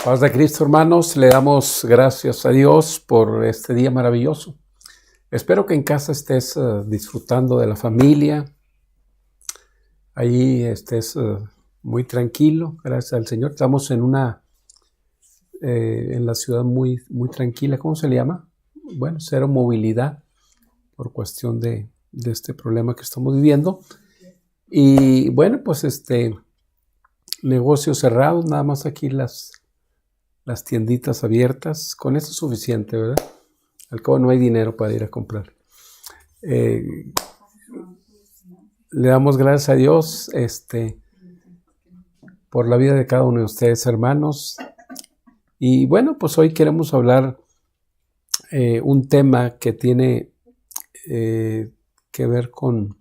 Paz de Cristo, hermanos, le damos gracias a Dios por este día maravilloso. Espero que en casa estés disfrutando de la familia, ahí estés muy tranquilo, gracias al Señor. Estamos en la ciudad muy tranquila. ¿Cómo se le llama? Bueno, cero movilidad por cuestión de este problema que estamos viviendo. Y bueno, pues negocios cerrados, nada más aquí las tienditas abiertas. Con eso es suficiente, ¿verdad? Al cabo no hay dinero para ir a comprar. Le damos gracias a Dios por la vida de cada uno de ustedes, hermanos. Y bueno, pues hoy queremos hablar un tema que tiene que ver con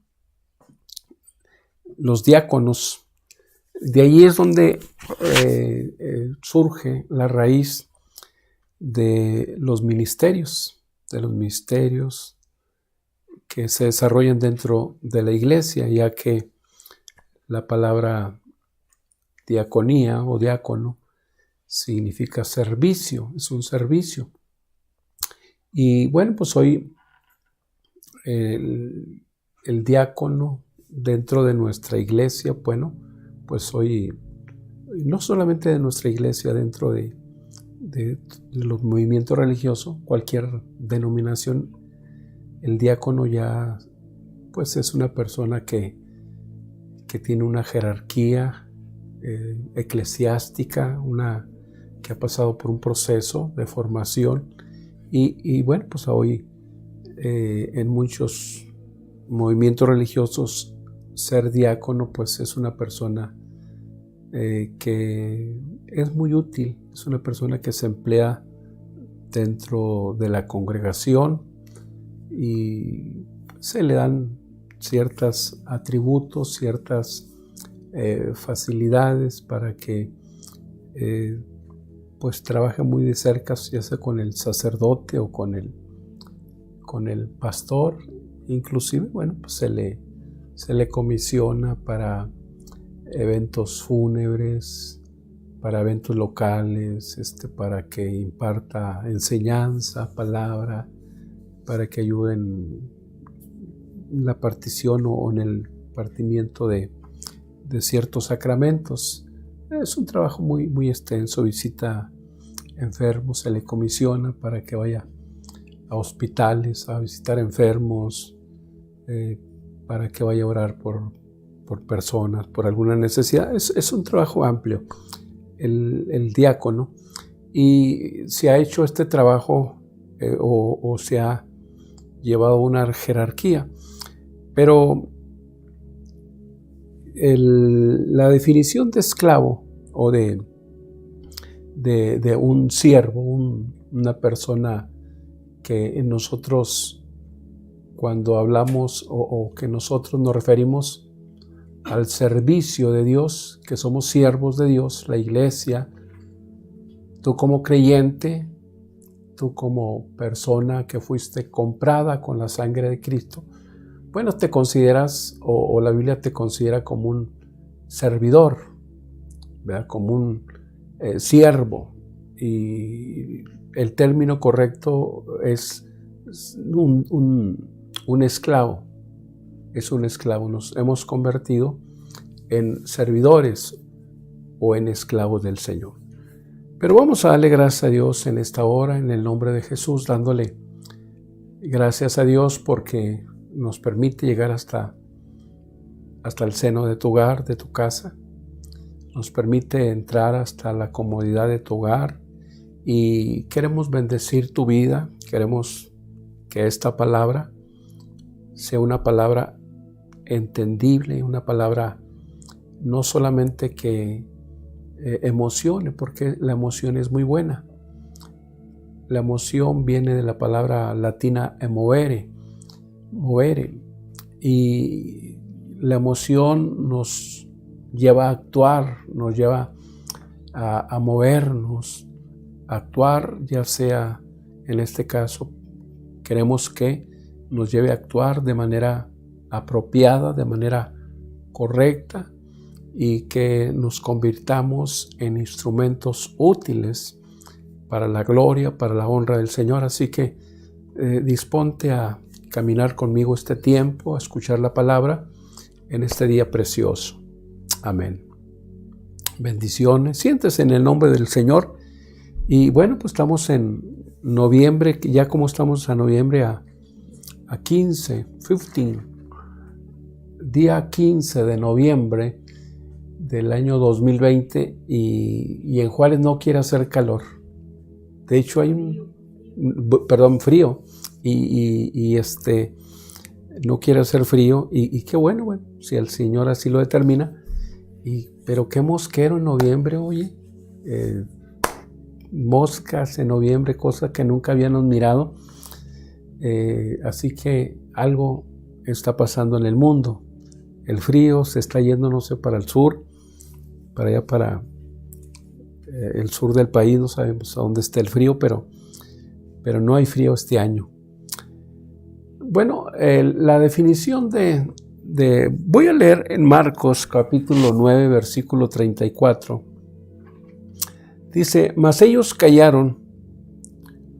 los diáconos. De ahí es donde surge la raíz de los ministerios que se desarrollan dentro de la iglesia, ya que la palabra diaconía o diácono significa servicio, es un servicio. Y bueno, pues hoy el diácono dentro de nuestra iglesia, bueno, pues hoy no solamente de nuestra iglesia, dentro de los movimientos religiosos, cualquier denominación, el diácono ya pues es una persona que tiene una jerarquía eclesiástica, que ha pasado por un proceso de formación y bueno, pues hoy en muchos movimientos religiosos ser diácono pues es una persona que es muy útil, es una persona que se emplea dentro de la congregación y se le dan ciertos atributos, ciertas facilidades para que pues trabaje muy de cerca, ya sea con el sacerdote o con el pastor. Inclusive, bueno, pues se le comisiona para eventos fúnebres, para eventos locales, para que imparta enseñanza, palabra, para que ayude en la partición o en el partimiento de ciertos sacramentos. Es un trabajo muy extenso. Visita enfermos, se le comisiona para que vaya a hospitales a visitar enfermos, para que vaya a orar por personas, por alguna necesidad. Es un trabajo amplio el diácono, y se ha hecho este trabajo o se ha llevado una jerarquía, pero la definición de esclavo o de un siervo, una persona que nosotros cuando hablamos o que nosotros nos referimos al servicio de Dios, que somos siervos de Dios, la iglesia, tú como creyente, tú como persona que fuiste comprada con la sangre de Cristo, bueno, te consideras, o la Biblia te considera como un servidor, ¿verdad? Como un siervo, y el término correcto es un esclavo. Es un esclavo. Nos hemos convertido en servidores o en esclavos del Señor. Pero vamos a darle gracias a Dios en esta hora, en el nombre de Jesús, dándole gracias a Dios porque nos permite llegar hasta el seno de tu hogar, de tu casa. Nos permite entrar hasta la comodidad de tu hogar y queremos bendecir tu vida. Queremos que esta palabra sea una palabra entendible, una palabra no solamente que emocione, porque la emoción es muy buena. La emoción viene de la palabra latina emovere, y la emoción nos lleva a actuar, nos lleva a movernos, a actuar, ya sea en este caso queremos que nos lleve a actuar de manera apropiada, de manera correcta, y que nos convirtamos en instrumentos útiles para la gloria, para la honra del Señor. Así que disponte a caminar conmigo este tiempo, a escuchar la palabra en este día precioso. Amén. Bendiciones. Siéntese en el nombre del Señor. Y bueno, pues estamos en noviembre, ya como estamos a noviembre a 15, día 15 de noviembre del año 2020 y en Juárez no quiere hacer calor. De hecho hay frío y no quiere hacer frío y qué bueno, si el Señor así lo determina. Pero qué mosquero en noviembre, oye. Moscas en noviembre, cosas que nunca habíamos mirado. Así que algo está pasando en el mundo. El frío se está yendo, no sé, para el sur, para allá, para el sur del país. No sabemos a dónde está el frío, pero no hay frío este año. Bueno, la definición voy a leer en Marcos capítulo 9, versículo 34. Dice: mas ellos callaron,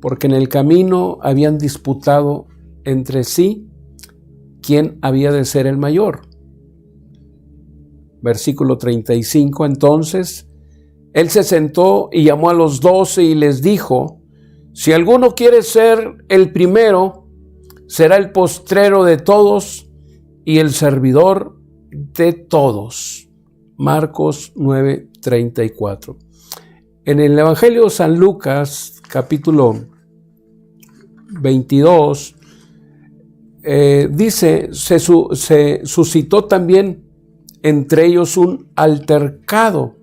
porque en el camino habían disputado entre sí quién había de ser el mayor. Versículo 35, entonces él se sentó y llamó a los 12 y les dijo: si alguno quiere ser el primero, será el postrero de todos y el servidor de todos. Marcos 9, 34. En el Evangelio de San Lucas, capítulo 22, dice, se suscitó también entre ellos un altercado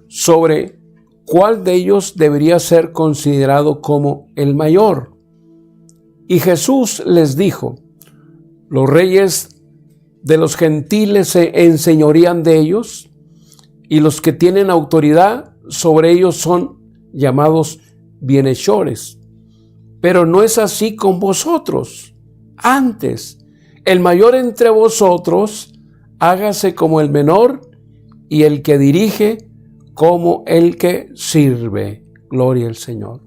sobre cuál de ellos debería ser considerado como el mayor. Y Jesús les dijo: los reyes de los gentiles se enseñorean de ellos, y los que tienen autoridad sobre ellos son llamados bienhechores. Pero no es así con vosotros. Antes, el mayor entre vosotros hágase como el menor, y el que dirige como el que sirve. Gloria al Señor.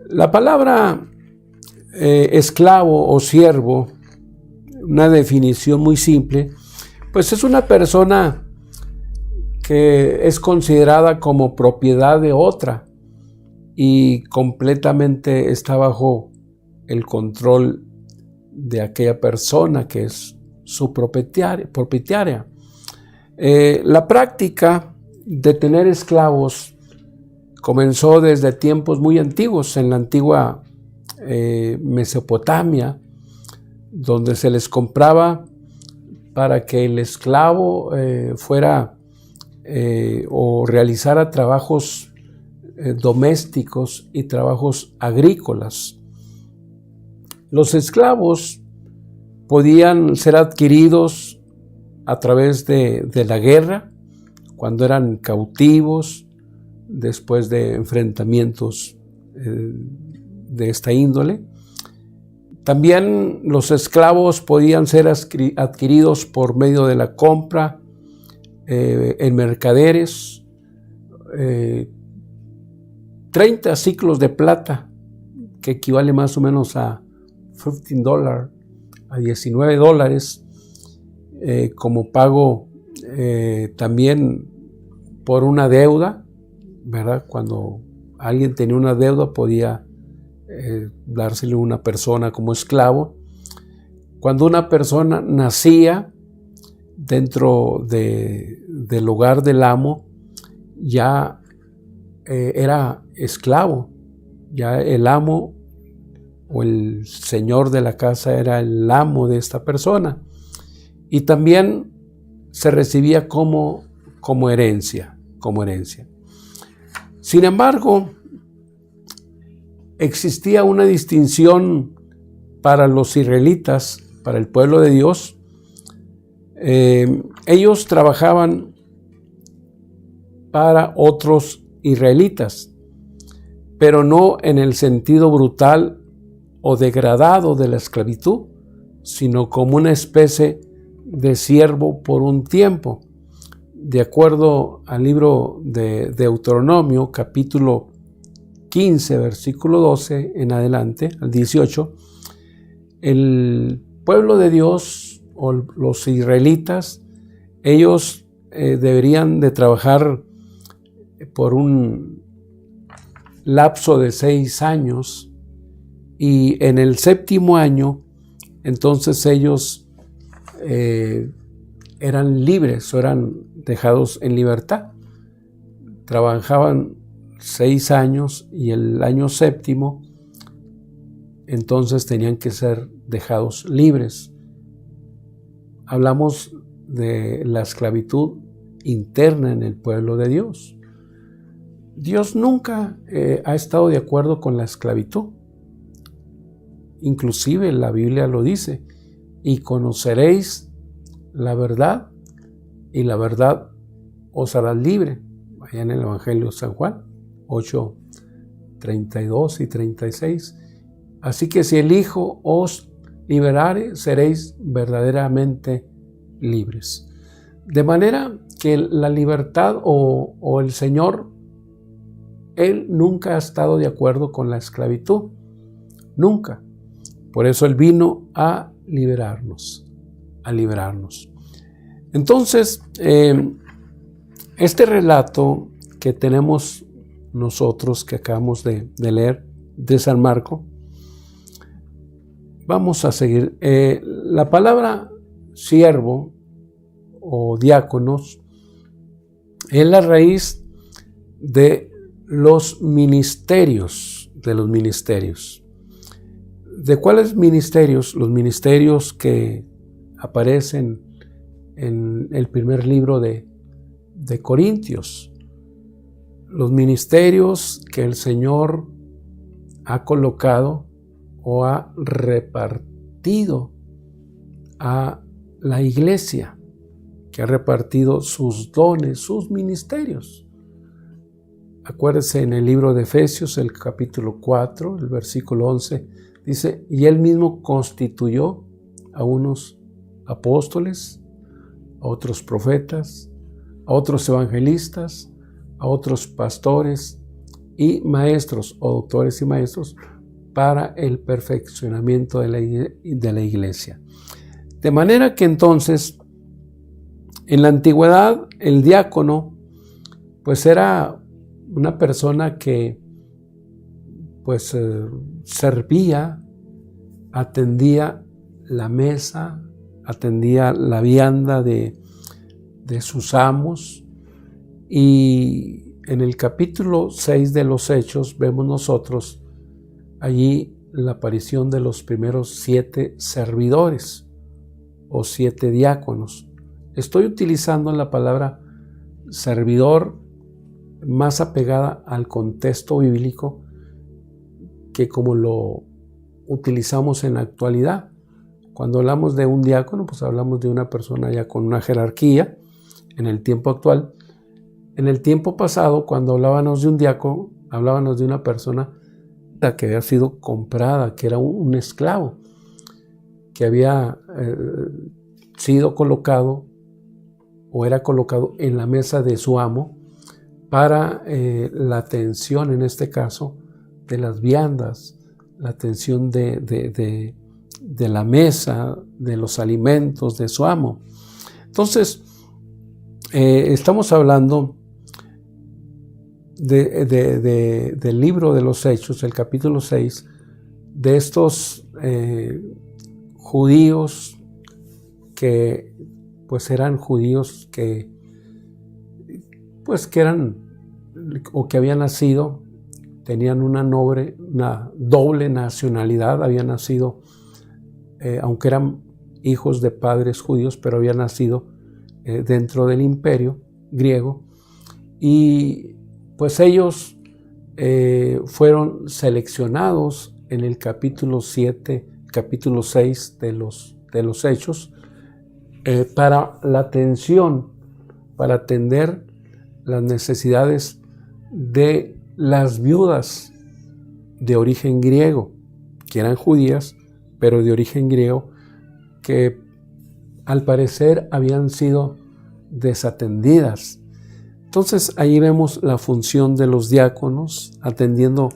La palabra esclavo o siervo, una definición muy simple, pues es una persona que es considerada como propiedad de otra y completamente está bajo el control de aquella persona que es su propietaria. La práctica de tener esclavos comenzó desde tiempos muy antiguos, en la antigua Mesopotamia, donde se les compraba para que el esclavo fuera o realizara trabajos domésticos y trabajos agrícolas. Los esclavos podían ser adquiridos a través de la guerra, cuando eran cautivos, después de enfrentamientos de esta índole. También los esclavos podían ser adquiridos por medio de la compra en mercaderes. 30 ciclos de plata, que equivale más o menos a $15, a $19, como pago también por una deuda, ¿verdad? Cuando alguien tenía una deuda podía dársele a una persona como esclavo. Cuando una persona nacía dentro del hogar del amo, ya era esclavo. Ya el amo o el señor de la casa era el amo de esta persona. Y también se recibía como herencia. Sin embargo, existía una distinción para los israelitas, para el pueblo de Dios. Ellos trabajaban para otros israelitas, pero no en el sentido brutal o degradado de la esclavitud, sino como una especie de siervo por un tiempo. De acuerdo al libro de Deuteronomio, capítulo 15, versículo 12 en adelante, al 18, el pueblo de Dios o los israelitas, ellos deberían de trabajar por un lapso de 6 años, y en el 7º año, entonces ellos eran libres o eran dejados en libertad. Trabajaban 6 años y el año 7º, entonces tenían que ser dejados libres. Hablamos de la esclavitud interna en el pueblo de Dios. Dios nunca ha estado de acuerdo con la esclavitud. Inclusive la Biblia lo dice: y conoceréis la verdad, y la verdad os hará libre. Allá en el Evangelio de San Juan 8, 32 y 36. Así que si el Hijo os liberare, seréis verdaderamente libres. De manera que la libertad o el Señor, Él nunca ha estado de acuerdo con la esclavitud. Nunca. Por eso Él vino a liberarnos. Entonces, este relato que tenemos nosotros, que acabamos de leer de San Marcos, vamos a seguir. La palabra siervo o diáconos es la raíz de los ministerios. ¿De cuáles ministerios? Los ministerios que aparecen en el primer libro de Corintios. Los ministerios que el Señor ha colocado o ha repartido a la iglesia, que ha repartido sus dones, sus ministerios. Acuérdese, en el libro de Efesios, el capítulo 4, el versículo 11, dice: y Él mismo constituyó a unos apóstoles, a otros profetas, a otros evangelistas, a otros pastores y maestros, o doctores y maestros, para el perfeccionamiento de la iglesia. De manera que entonces, en la antigüedad, el diácono pues era una persona que pues servía, atendía la mesa, atendía la vianda de sus amos. Y en el capítulo 6 de los Hechos vemos nosotros allí la aparición de los primeros 7 servidores o 7 diáconos. Estoy utilizando la palabra servidor más apegada al contexto bíblico que como lo utilizamos en la actualidad. Cuando hablamos de un diácono, pues hablamos de una persona ya con una jerarquía en el tiempo actual. En el tiempo pasado, cuando hablábamos de un diácono, hablábamos de una persona que había sido comprada, que era un esclavo, que había sido colocado o era colocado en la mesa de su amo para la atención, en este caso, de las viandas, la atención de la mesa, de los alimentos de su amo. Entonces, estamos hablando del libro de los Hechos, el capítulo 6, de estos judíos que pues eran judíos que eran o que habían nacido, tenían una doble nacionalidad, habían nacido, aunque eran hijos de padres judíos, pero habían nacido dentro del imperio griego, y pues ellos fueron seleccionados en el capítulo 7, capítulo 6 de los Hechos, para la atención, para atender las necesidades de las viudas de origen griego, que eran judías, pero de origen griego, que al parecer habían sido desatendidas. Entonces ahí vemos la función de los diáconos atendiendo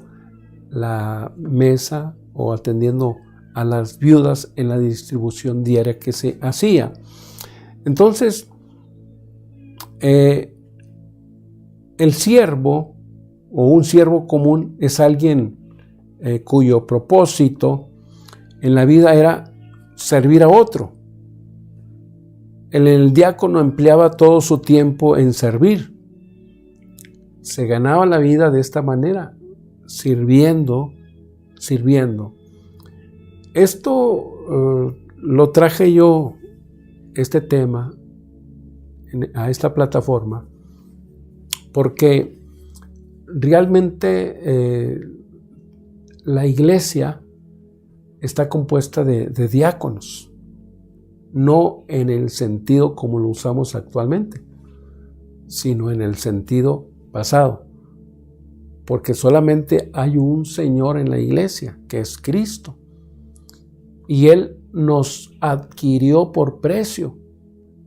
la mesa o atendiendo a las viudas en la distribución diaria que se hacía. Entonces, el siervo o un siervo común es alguien cuyo propósito en la vida era servir a otro. El diácono empleaba todo su tiempo en servir. Se ganaba la vida de esta manera, sirviendo. Esto lo traje yo, este tema, a esta plataforma, porque realmente la iglesia está compuesta de diáconos, no en el sentido como lo usamos actualmente, sino en el sentido pasado, porque solamente hay un Señor en la iglesia, que es Cristo, y Él nos adquirió por precio,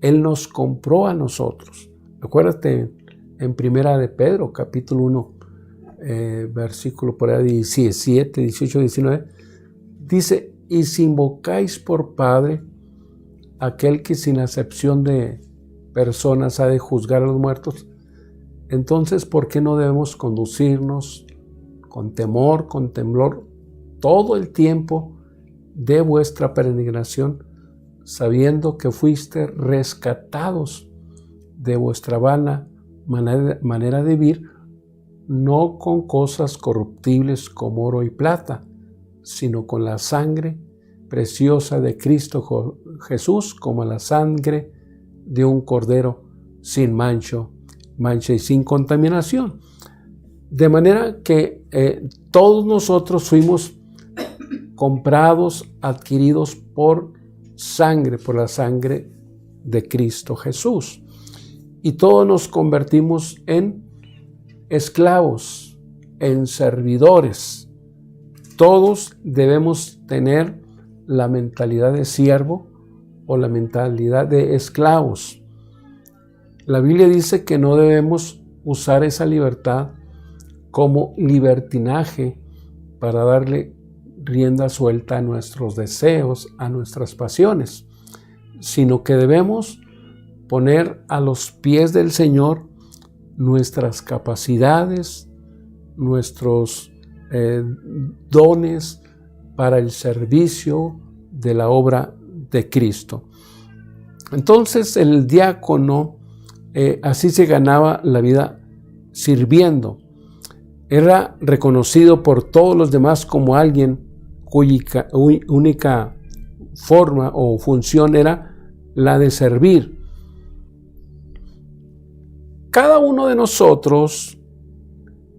Él nos compró a nosotros. Acuérdate en Primera de Pedro, capítulo 1, versículo por ahí 17, 18, 19, dice: y si invocáis por Padre aquel que sin acepción de personas ha de juzgar a los muertos, entonces ¿por qué no debemos conducirnos con temor, con temblor, todo el tiempo de vuestra peregrinación, sabiendo que fuiste rescatados de vuestra vana manera de vivir, no con cosas corruptibles como oro y plata, sino con la sangre preciosa de Cristo Jesús, como la sangre de un cordero sin mancha y sin contaminación. De manera que todos nosotros fuimos comprados, adquiridos por la sangre de Cristo Jesús. Y todos nos convertimos en esclavos, en servidores. Todos debemos tener la mentalidad de siervo o la mentalidad de esclavos. La Biblia dice que no debemos usar esa libertad como libertinaje para darle rienda suelta a nuestros deseos, a nuestras pasiones, sino que debemos poner a los pies del Señor nuestras capacidades, nuestros dones para el servicio de la obra de Cristo. Entonces el diácono así se ganaba la vida sirviendo. Era reconocido por todos los demás como alguien cuya única forma o función era la de servir. Cada uno de nosotros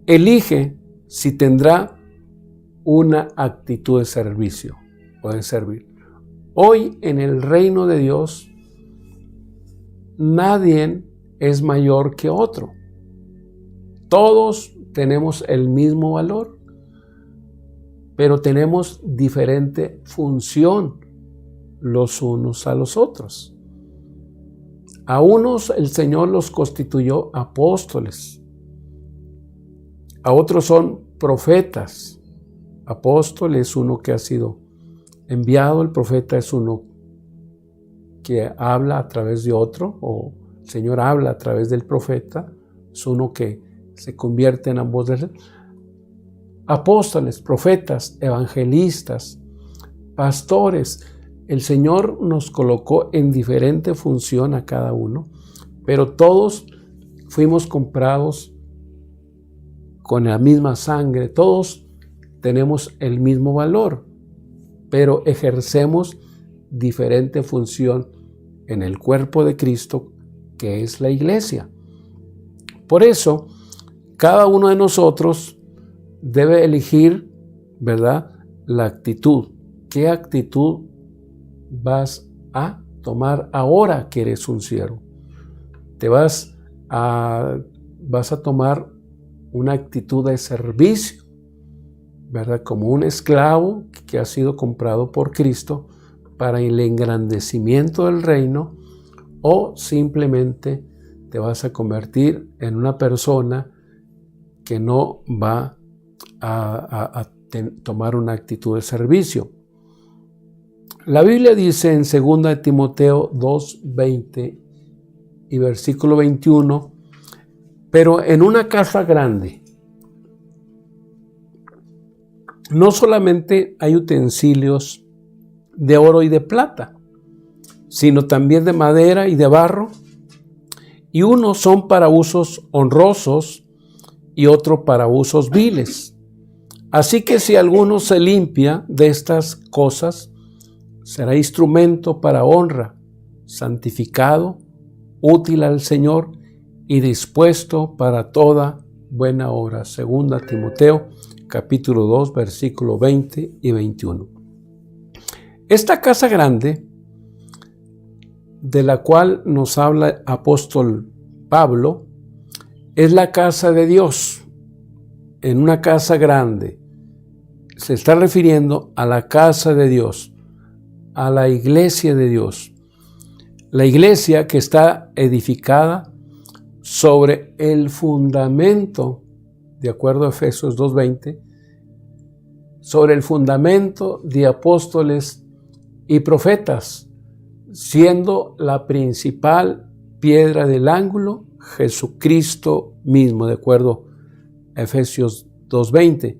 elige si tendrá una actitud de servicio o de servir. Hoy en el reino de Dios nadie es mayor que otro. Todos tenemos el mismo valor, pero tenemos diferente función los unos a los otros. A unos el Señor los constituyó apóstoles, a otros son profetas. Apóstol es uno que ha sido enviado, el profeta es uno que habla a través de otro, o el Señor habla a través del profeta, es uno que se convierte en ambos. Apóstoles, profetas, evangelistas, pastores. El Señor nos colocó en diferente función a cada uno, pero todos fuimos comprados con la misma sangre, todos tenemos el mismo valor, pero ejercemos diferente función en el cuerpo de Cristo, que es la iglesia. Por eso, cada uno de nosotros debe elegir, ¿verdad?, la actitud. ¿Qué actitud vas a tomar ahora que eres un siervo? Vas a tomar una actitud de servicio, ¿verdad? Como un esclavo que ha sido comprado por Cristo, para el engrandecimiento del reino, o simplemente te vas a convertir en una persona que no va a tomar una actitud de servicio. La Biblia dice en 2 Timoteo 2:20 y versículo 21, pero en una casa grande no solamente hay utensilios de oro y de plata, sino también de madera y de barro, y unos son para usos honrosos y otros para usos viles. Así que si alguno se limpia de estas cosas, será instrumento para honra, santificado, útil al Señor y dispuesto para toda buena obra. 2 Timoteo capítulo 2, versículo 20 y 21. Esta casa grande, de la cual nos habla el apóstol Pablo, es la casa de Dios. En una casa grande se está refiriendo a la casa de Dios, a la iglesia de Dios. La iglesia que está edificada sobre el fundamento, de acuerdo a Efesios 2:20, sobre el fundamento de apóstoles y profetas, siendo la principal piedra del ángulo Jesucristo mismo, de acuerdo a Efesios 2:20.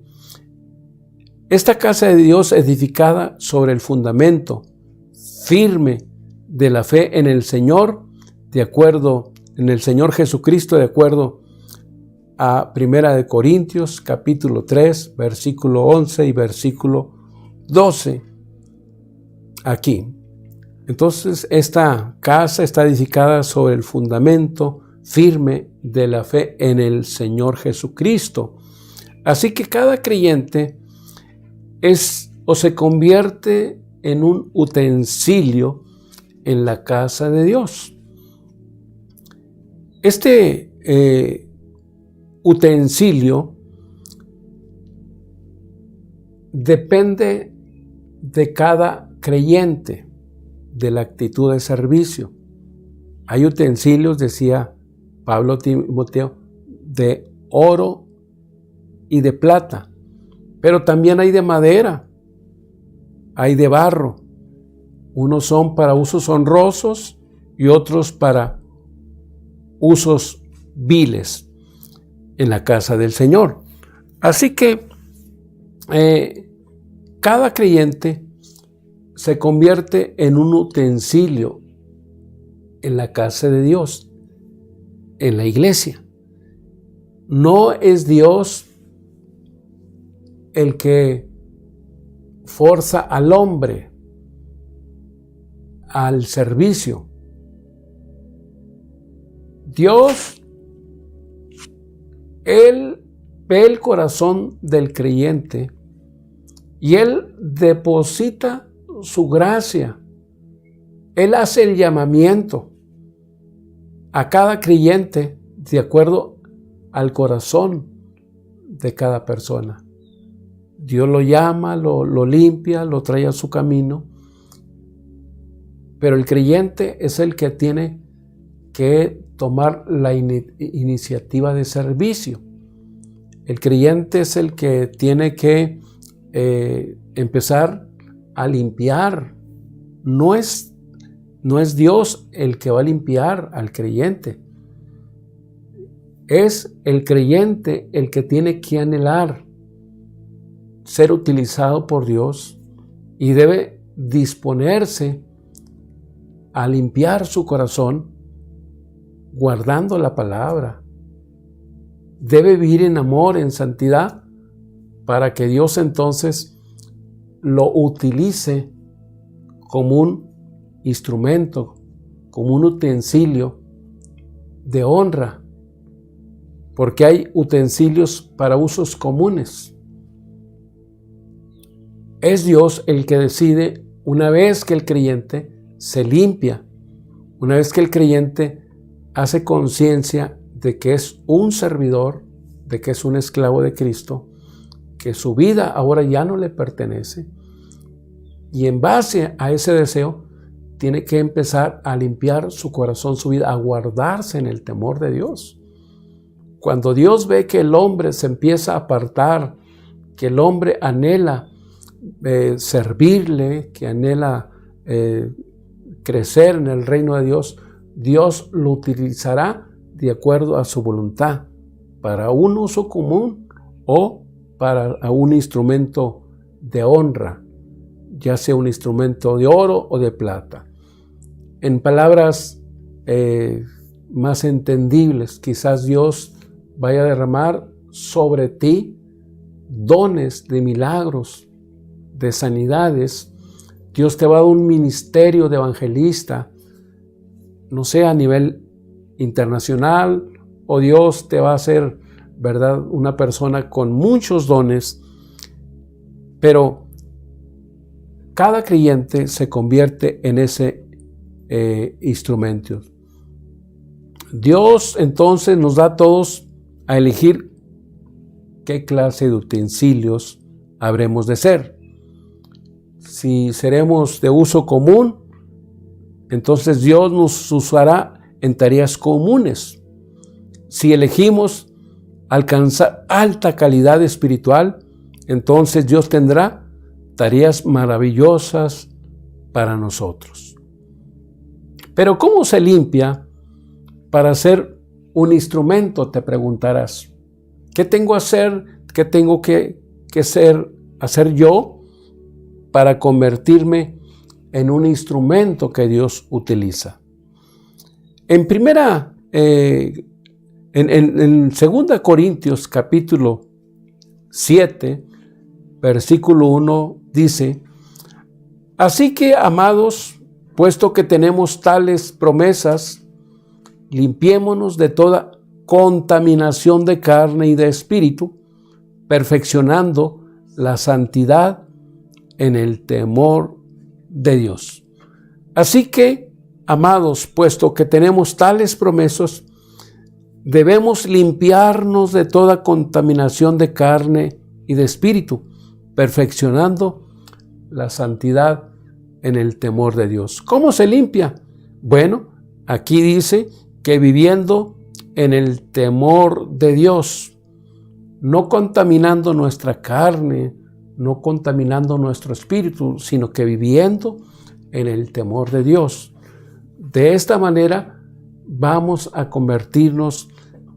Esta casa de Dios edificada sobre el fundamento firme de la fe en el Señor, de acuerdo en el Señor Jesucristo, de acuerdo a 1 Corintios capítulo 3, versículo 11 y versículo 12. Aquí. Entonces, esta casa está edificada sobre el fundamento firme de la fe en el Señor Jesucristo. Así que cada creyente es o se convierte en un utensilio en la casa de Dios. Este utensilio depende de cada creyente, de la actitud de servicio. Hay utensilios, decía Pablo a Timoteo, de oro y de plata, pero también hay de madera, hay de barro. Unos son para usos honrosos y otros para usos viles en la casa del Señor. Así que cada creyente se convierte en un utensilio en la casa de Dios, en la iglesia. No es Dios el que forza al hombre al servicio. Dios, Él ve el corazón del creyente y Él deposita su gracia. Él hace el llamamiento a cada creyente de acuerdo al corazón de cada persona. Dios lo llama, lo limpia, lo trae a su camino, pero el creyente es el que tiene que tomar la iniciativa de servicio. El creyente es el que tiene que empezar a limpiar. No es Dios el que va a limpiar al creyente. Es el creyente el que tiene que anhelar ser utilizado por Dios y debe disponerse a limpiar su corazón guardando la palabra. Debe vivir en amor, en santidad, para que Dios entonces lo utilice como un instrumento, como un utensilio de honra, porque hay utensilios para usos comunes. Es Dios el que decide, una vez que el creyente se limpia, una vez que el creyente hace conciencia de que es un servidor, de que es un esclavo de Cristo, que su vida ahora ya no le pertenece, Y en base a ese deseo, tiene que empezar a limpiar su corazón, su vida, a guardarse en el temor de Dios. Cuando Dios ve que el hombre se empieza a apartar, que el hombre anhela servirle, que anhela crecer en el reino de Dios, Dios lo utilizará de acuerdo a su voluntad, para un uso común o para un instrumento de honra, ya sea un instrumento de oro o de plata. En palabras más entendibles, quizás Dios vaya a derramar sobre ti dones de milagros, de sanidades. Dios te va a dar un ministerio de evangelista, no sé, a nivel internacional, o Dios te va a hacer, ¿verdad?, una persona con muchos dones, pero cada creyente se convierte en ese instrumento. Dios entonces nos da a todos a elegir qué clase de utensilios habremos de ser. Si seremos de uso común, entonces Dios nos usará en tareas comunes. Si elegimos alcanzar alta calidad espiritual, entonces Dios tendrá tareas maravillosas para nosotros. Pero ¿cómo se limpia para ser un instrumento? Te preguntarás. ¿Qué tengo que hacer? ¿Qué tengo que hacer yo para convertirme en un instrumento que Dios utiliza? En 2 Corintios capítulo 7, versículo 1 dice: así que, amados, puesto que tenemos tales promesas, limpiémonos de toda contaminación de carne y de espíritu, perfeccionando la santidad en el temor de Dios. Así que, amados, puesto que tenemos tales promesas, debemos limpiarnos de toda contaminación de carne y de espíritu, perfeccionando la santidad en el temor de Dios. ¿Cómo se limpia? Bueno, aquí dice que viviendo en el temor de Dios, no contaminando nuestra carne, no contaminando nuestro espíritu, sino que viviendo en el temor de Dios. De esta manera vamos a convertirnos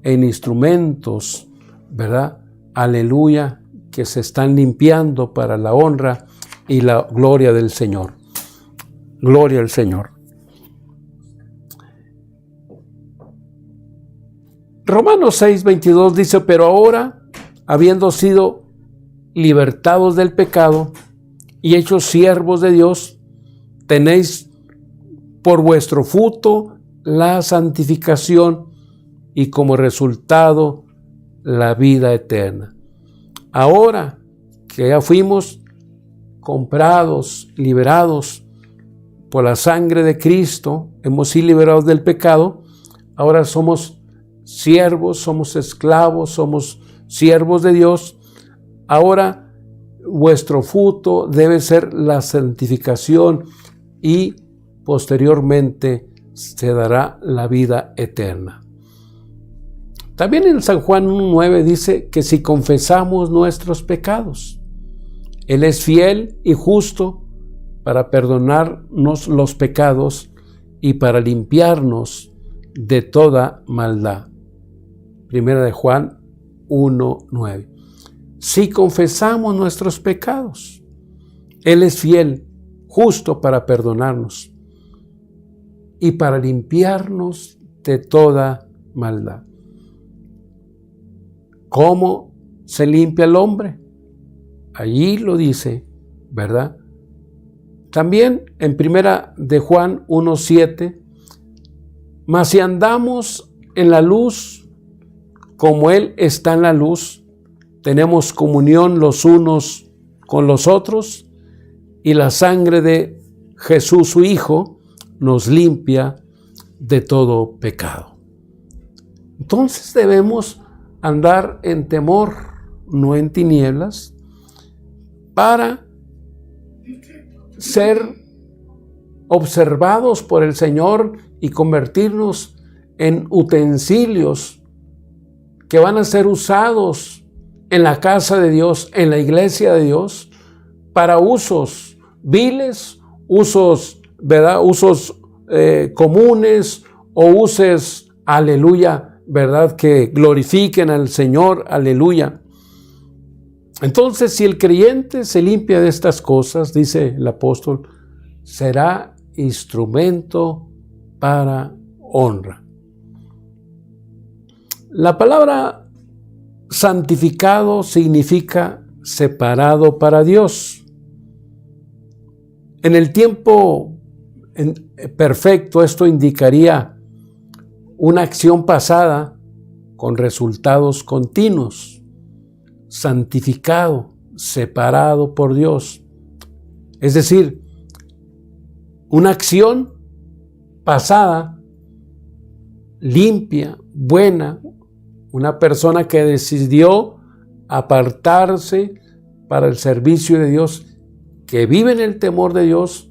en instrumentos, ¿verdad? Aleluya, que se están limpiando para la honra y la gloria del Señor. Gloria al Señor. Romanos 6:22 dice: pero ahora, habiendo sido libertados del pecado y hechos siervos de Dios, tenéis por vuestro fruto la santificación y como resultado la vida eterna. Ahora que ya fuimos comprados, liberados por la sangre de Cristo, hemos sido liberados del pecado, ahora somos siervos, somos esclavos, somos siervos de Dios. Ahora vuestro fruto debe ser la santificación y posteriormente se dará la vida eterna. También en San Juan 1:9 dice que si confesamos nuestros pecados, Él es fiel y justo para perdonarnos los pecados y para limpiarnos de toda maldad. Primera de Juan 1:9. Si confesamos nuestros pecados, Él es fiel, justo para perdonarnos y para limpiarnos de toda maldad. ¿Cómo se limpia el hombre? Allí lo dice, ¿verdad? También en Primera de Juan 1:7, mas si andamos en la luz, como Él está en la luz, tenemos comunión los unos con los otros, y la sangre de Jesús, su Hijo, nos limpia de todo pecado. Entonces debemos andar en temor, no en tinieblas, para ser observados por el Señor y convertirnos en utensilios que van a ser usados en la casa de Dios, en la iglesia de Dios, para usos viles, usos, ¿verdad? Usos comunes o usos, aleluya, ¿verdad? Que glorifiquen al Señor, aleluya. Entonces, si el creyente se limpia de estas cosas, dice el apóstol, será instrumento para honra. La palabra santificado significa separado para Dios. En el tiempo perfecto, esto indicaría una acción pasada con resultados continuos. Santificado, separado por Dios. Es decir, una acción pasada, limpia, buena, una persona que decidió apartarse para el servicio de Dios, que vive en el temor de Dios,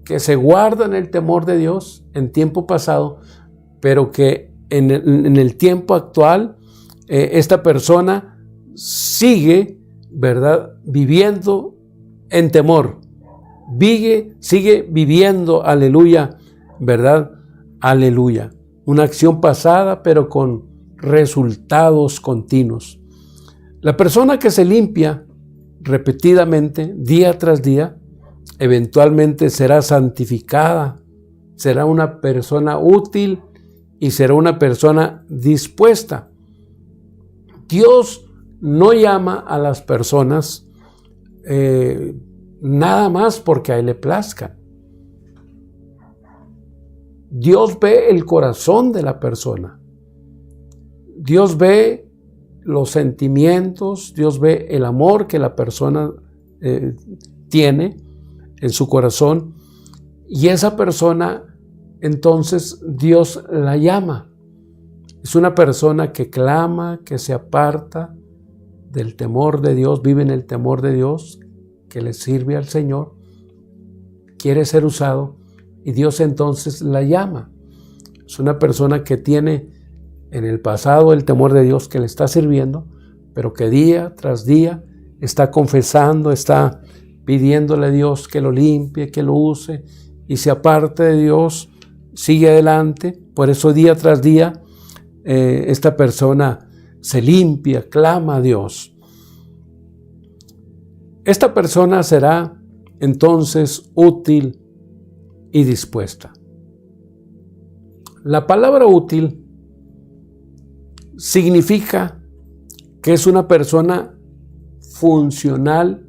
que se guarda en el temor de Dios en tiempo pasado, pero que en el tiempo actual esta persona sigue, ¿verdad?, viviendo en temor. Sigue viviendo, aleluya, ¿verdad? Aleluya. Una acción pasada, pero con resultados continuos. La persona que se limpia repetidamente, día tras día, eventualmente será santificada, será una persona útil y será una persona dispuesta. Dios no llama a las personas nada más porque a Él le plazca. Dios ve el corazón de la persona. Dios ve los sentimientos, Dios ve el amor que la persona tiene en su corazón, y esa persona, entonces Dios la llama. Es una persona que clama, que se aparta del temor de Dios, vive en el temor de Dios, que le sirve al Señor, quiere ser usado, y Dios entonces la llama. Es una persona que tiene en el pasado el temor de Dios, que le está sirviendo, pero que día tras día está confesando, está pidiéndole a Dios que lo limpie, que lo use, y se aparte de Dios, sigue adelante. Por eso día tras día esta persona se limpia, clama a Dios. Esta persona será entonces útil y dispuesta. La palabra útil significa que es una persona funcional,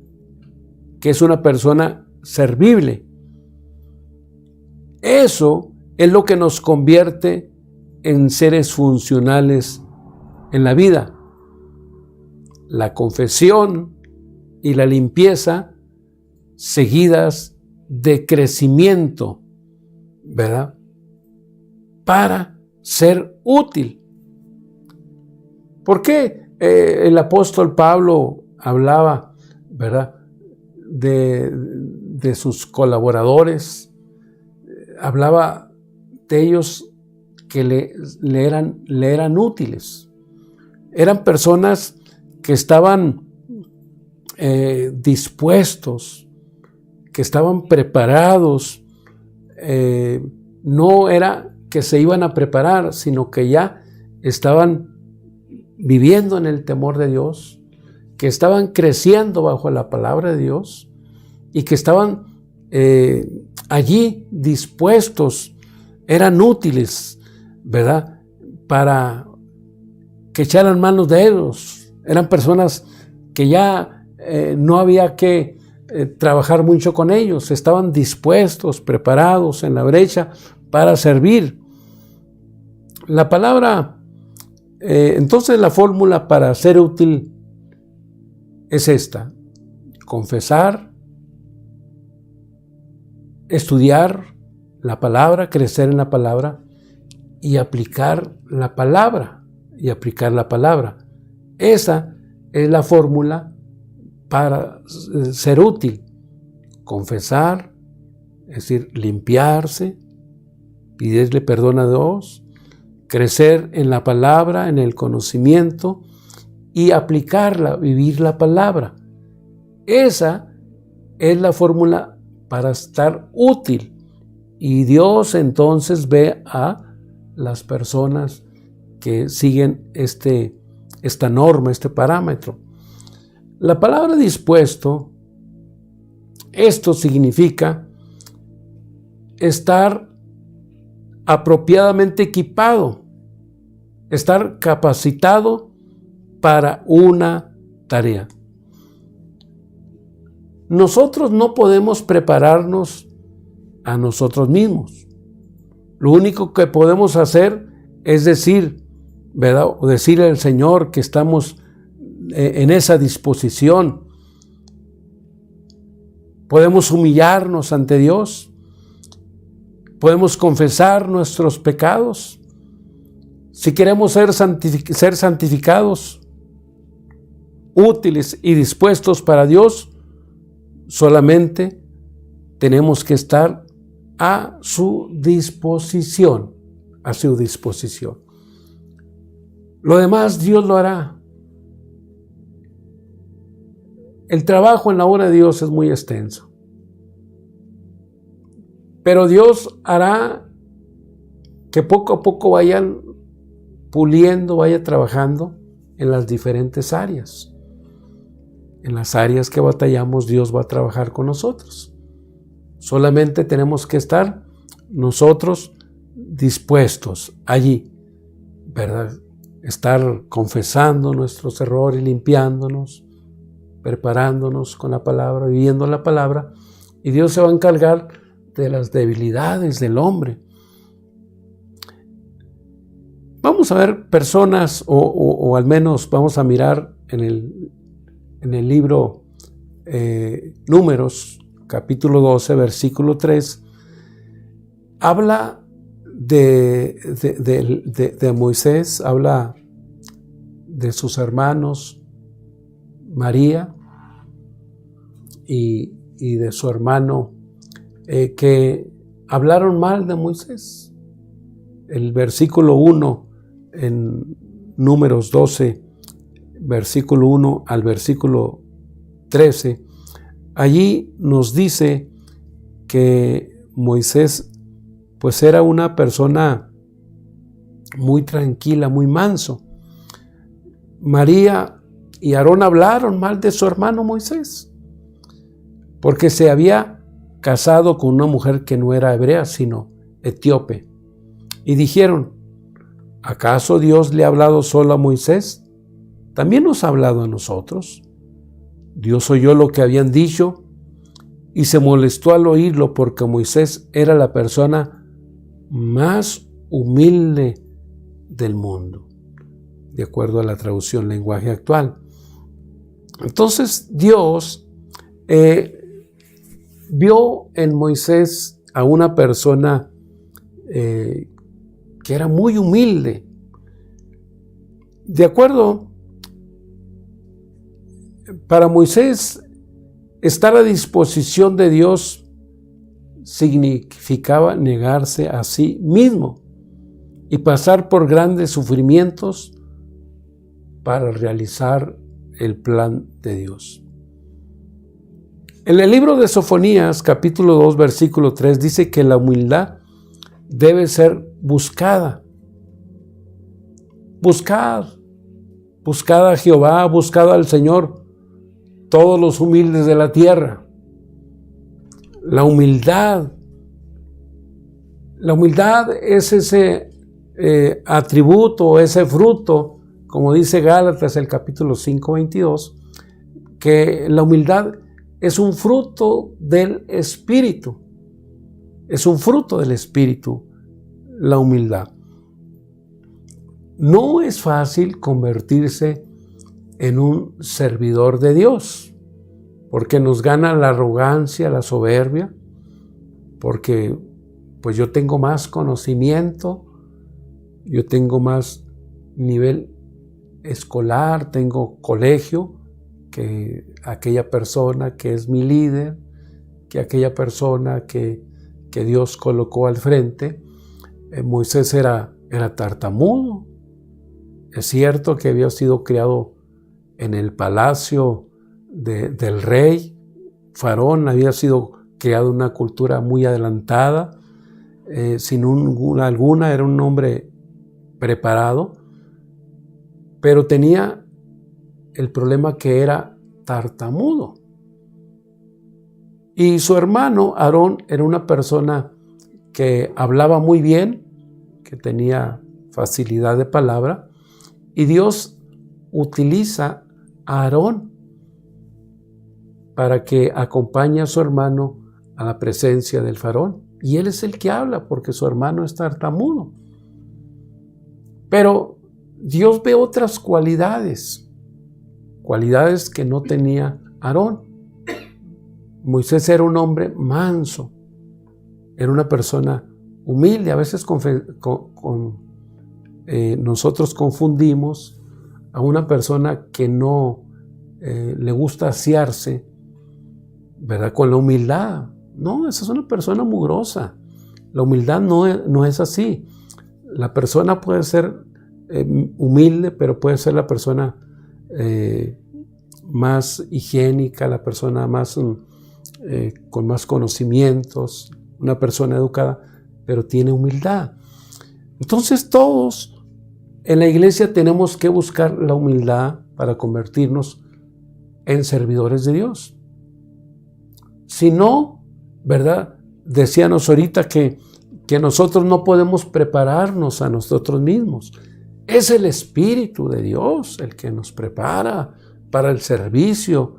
que es una persona servible. Eso es lo que nos convierte en seres funcionales en la vida. La confesión y la limpieza seguidas de crecimiento, ¿verdad?, para ser útil. ¿Por qué el apóstol Pablo hablaba, ¿verdad?, de sus colaboradores? Hablaba de ellos que le eran útiles. Eran personas que estaban dispuestos, que estaban preparados. No era que se iban a preparar, sino que ya estaban viviendo en el temor de Dios, que estaban creciendo bajo la palabra de Dios y que estaban allí dispuestos, eran útiles, ¿verdad?, para que echaran manos de ellos. Eran personas que ya no había que trabajar mucho con ellos, estaban dispuestos, preparados en la brecha para servir. La palabra, entonces la fórmula para ser útil es esta: confesar, estudiar la palabra, crecer en la palabra y aplicar la palabra, Esa es la fórmula para ser útil. confesar, es decir, limpiarse, pedirle perdón a Dios, crecer en la palabra, en el conocimiento y aplicarla, vivir la palabra. Esa es la fórmula para estar útil. Y Dios entonces ve a las personas que siguen esta norma, este parámetro. La palabra dispuesto, esto significa estar apropiadamente equipado, estar capacitado para una tarea. Nosotros no podemos prepararnos a nosotros mismos. Lo único que podemos hacer es decir, ¿verdad? O decirle al Señor que estamos en esa disposición. Podemos humillarnos ante Dios. Podemos confesar nuestros pecados. Si queremos ser santificados, útiles y dispuestos para Dios, solamente tenemos que estar a su disposición, a su disposición. Lo demás Dios lo hará. El trabajo en la obra de Dios es muy extenso. Pero Dios hará que poco a poco vayan puliendo, vaya trabajando en las diferentes áreas. En las áreas que batallamos, Dios va a trabajar con nosotros. Solamente tenemos que estar nosotros dispuestos allí, ¿verdad? Estar confesando nuestros errores, limpiándonos, preparándonos con la palabra, viviendo la palabra, y Dios se va a encargar de las debilidades del hombre. Vamos a ver personas, o al menos vamos a mirar en el libro Números, capítulo 12, versículo 3, habla de Moisés, habla de sus hermanos María y de su hermano que hablaron mal de Moisés. El versículo 1 en Números 12, versículo 1 al versículo 13, allí nos dice que Moisés pues era una persona muy tranquila, muy manso. María y Aarón hablaron mal de su hermano Moisés, porque se había casado con una mujer que no era hebrea, sino etíope. Y dijeron, ¿acaso Dios le ha hablado solo a Moisés? ¿También nos ha hablado a nosotros? Dios oyó lo que habían dicho y se molestó al oírlo, porque Moisés era la persona más humilde del mundo, de acuerdo a la traducción lenguaje actual. Entonces Dios vio en Moisés a una persona que era muy humilde. De acuerdo, para Moisés estar a disposición de Dios significaba negarse a sí mismo y pasar por grandes sufrimientos para realizar el plan de Dios. En el libro de Sofonías, capítulo 2, versículo 3, dice que la humildad debe ser buscada. Buscad a Jehová, buscad al Señor, todos los humildes de la tierra. La humildad es ese atributo, ese fruto, como dice Gálatas el capítulo 5, 22, que la humildad es un fruto del Espíritu. Es un fruto del Espíritu, la humildad. No es fácil convertirse en un servidor de Dios, porque nos gana la arrogancia, la soberbia, porque pues yo tengo más conocimiento, yo tengo más nivel escolar, tengo colegio que aquella persona que es mi líder, que aquella persona que Dios colocó al frente, Moisés era tartamudo. Es cierto que había sido criado en el palacio del rey. Faraón había sido criado en una cultura muy adelantada, sin duda alguna era un hombre preparado, pero tenía el problema que era tartamudo. Y su hermano Aarón era una persona que hablaba muy bien, que tenía facilidad de palabra, y Dios utiliza a Aarón para que acompañe a su hermano a la presencia del faraón. Y él es el que habla porque su hermano es tartamudo. Pero Dios ve otras cualidades que no tenía Aarón. Moisés era un hombre manso, era una persona humilde. A veces nosotros confundimos a una persona que no le gusta asearse, ¿verdad?, con la humildad. No, esa es una persona mugrosa. La humildad no es así. La persona puede ser humilde, pero puede ser la persona más higiénica, la persona más con más conocimientos, una persona educada, pero tiene humildad. Entonces todos en la iglesia tenemos que buscar la humildad para convertirnos en servidores de Dios. Si no, ¿verdad? Decíamos ahorita que nosotros no podemos prepararnos a nosotros mismos. Es el Espíritu de Dios el que nos prepara para el servicio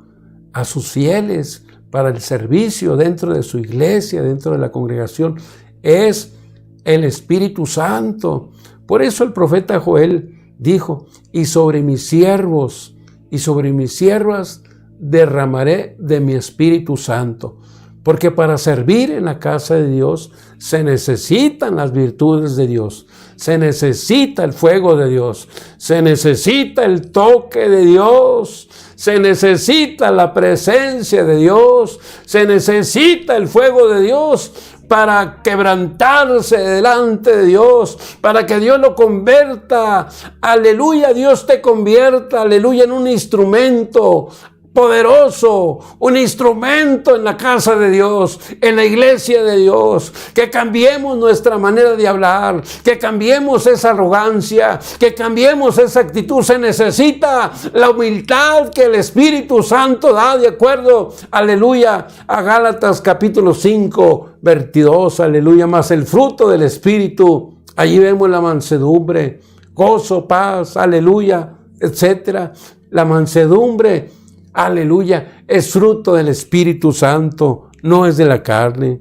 a sus fieles, para el servicio dentro de su iglesia, dentro de la congregación. Es el Espíritu Santo. Por eso el profeta Joel dijo: y sobre mis siervos y sobre mis siervas derramaré de mi Espíritu Santo. Porque para servir en la casa de Dios se necesitan las virtudes de Dios, se necesita el fuego de Dios, se necesita el toque de Dios, se necesita la presencia de Dios, se necesita el fuego de Dios para quebrantarse delante de Dios, para que Dios lo convierta. Aleluya, Dios te convierta, aleluya, en un instrumento poderoso, un instrumento en la casa de Dios, en la iglesia de Dios, que cambiemos nuestra manera de hablar, que cambiemos esa arrogancia, que cambiemos esa actitud. Se necesita la humildad que el Espíritu Santo da, de acuerdo, aleluya, a Gálatas capítulo 5, 22, aleluya, más el fruto del Espíritu. Allí vemos la mansedumbre, gozo, paz, aleluya, etcétera. La mansedumbre, aleluya, es fruto del Espíritu Santo, no es de la carne.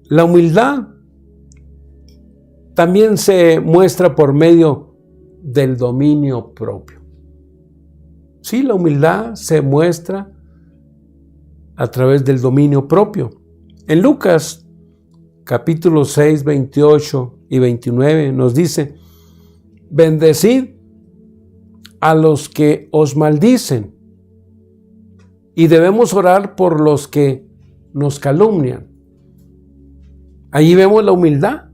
La humildad también se muestra por medio del dominio propio. Sí, la humildad se muestra a través del dominio propio. En Lucas capítulo 6, 28 y 29 nos dice: bendecid a los que os maldicen, y debemos orar por los que nos calumnian. Allí vemos la humildad.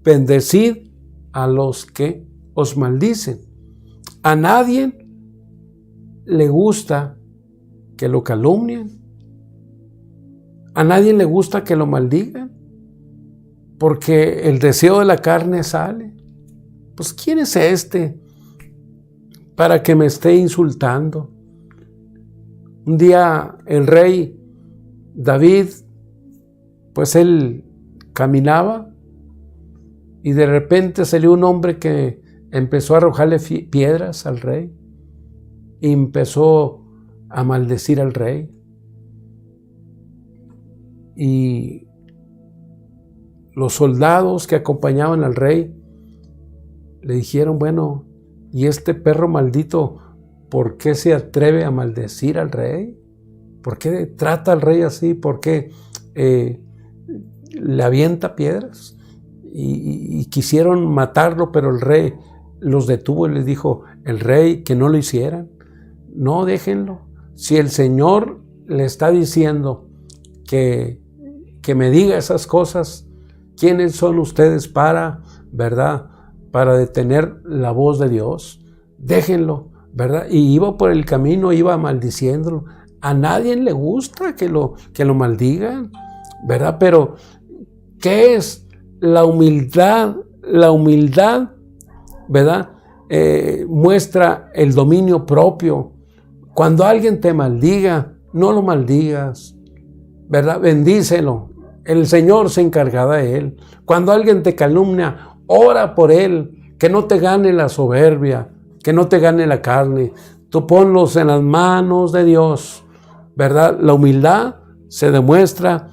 Bendecid a los que os maldicen. A nadie le gusta que lo calumnien. A nadie le gusta que lo maldigan, porque el deseo de la carne sale. Pues, ¿quién es este para que me esté insultando? Un día el rey David, pues él caminaba y de repente salió un hombre que empezó a arrojarle piedras al rey y empezó a maldecir al rey. Y los soldados que acompañaban al rey le dijeron: bueno, ¿y este perro maldito por qué se atreve a maldecir al rey? ¿Por qué trata al rey así? ¿Por qué le avienta piedras? Y quisieron matarlo, pero el rey los detuvo y les dijo el rey que no lo hicieran. No, déjenlo. Si el Señor le está diciendo que me diga esas cosas, ¿quiénes son ustedes para, verdad, para detener la voz de Dios? Déjenlo, ¿verdad? Y iba por el camino, iba maldiciéndolo. A nadie le gusta que lo maldigan, ¿verdad? Pero, ¿qué es la humildad? La humildad, ¿verdad? Muestra el dominio propio. Cuando alguien te maldiga, no lo maldigas, ¿verdad? Bendícelo. El Señor se encargará de él. Cuando alguien te calumnia, ora por él, que no te gane la soberbia, que no te gane la carne. Tú ponlos en las manos de Dios, ¿verdad? La humildad se demuestra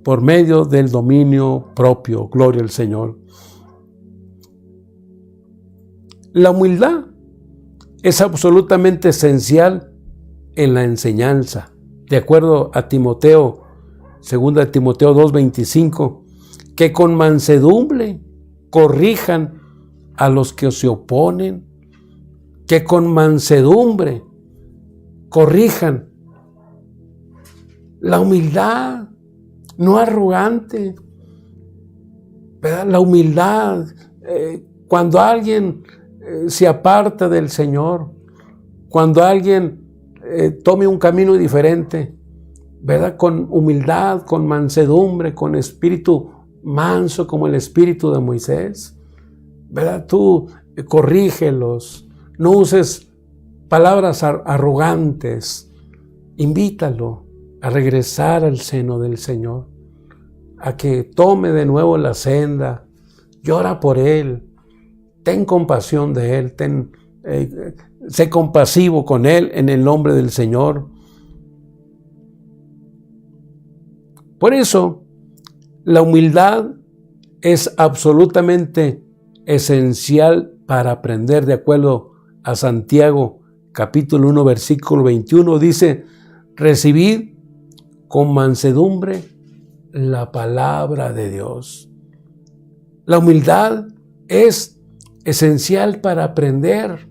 por medio del dominio propio. Gloria al Señor. La humildad es absolutamente esencial en la enseñanza. De acuerdo a Timoteo, 2 Timoteo 2:25, que con mansedumbre corrijan a los que se oponen, que con mansedumbre corrijan. La humildad, no arrogante, ¿verdad? La humildad, cuando alguien se aparta del Señor, cuando alguien tome un camino diferente, ¿verdad? Con humildad, con mansedumbre, con espíritu manso como el espíritu de Moisés, ¿verdad? Tú corrígelos, no uses palabras arrogantes, invítalo a regresar al seno del Señor, a que tome de nuevo la senda, llora por él, ten compasión de él, sé compasivo con él en el nombre del Señor. Por eso, la humildad es absolutamente esencial para aprender. De acuerdo a Santiago, capítulo 1, versículo 21, dice: recibid con mansedumbre la palabra de Dios. La humildad es esencial para aprender.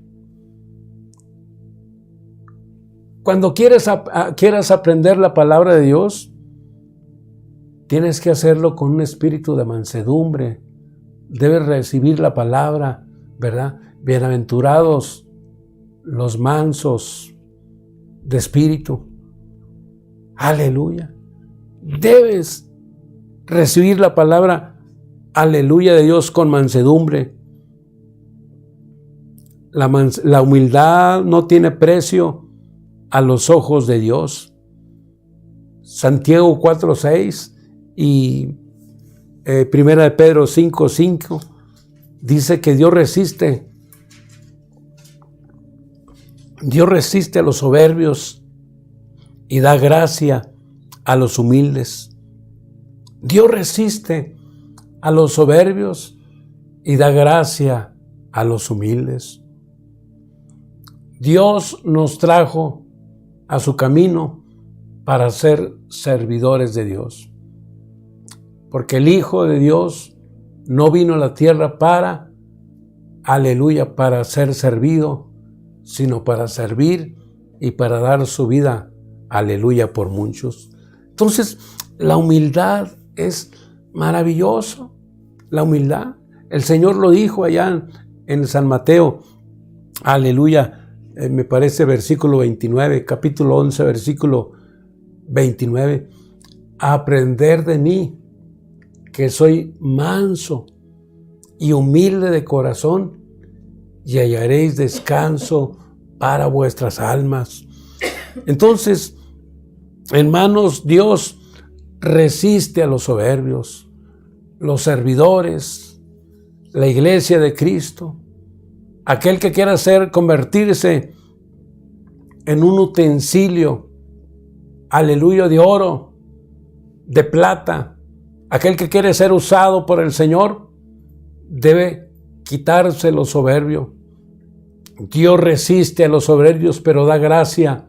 Cuando quieras aprender la palabra de Dios, tienes que hacerlo con un espíritu de mansedumbre. Debes recibir la palabra, ¿verdad? Bienaventurados los mansos de espíritu. Aleluya. Debes recibir la palabra, aleluya, de Dios con mansedumbre. La humildad no tiene precio a los ojos de Dios. Santiago 4:6 y 1 de Pedro 5:5 dice que Dios resiste a los soberbios y da gracia a los humildes. Dios resiste a los soberbios y da gracia a los humildes. Dios nos trajo a su camino para ser servidores de Dios. Porque el Hijo de Dios no vino a la tierra para, aleluya, para ser servido, sino para servir y para dar su vida, aleluya, por muchos. Entonces, la humildad es maravilloso. La humildad, el Señor lo dijo allá en San Mateo, aleluya, me parece versículo 29, capítulo 11, versículo 29. Aprender de mí, que soy manso y humilde de corazón, y hallaréis descanso para vuestras almas. Entonces, hermanos, Dios resiste a los soberbios, los servidores, la iglesia de Cristo, aquel que quiera convertirse en un utensilio, aleluya, de oro, de plata. Aquel que quiere ser usado por el Señor debe quitarse lo soberbio. Dios resiste a los soberbios, pero da gracia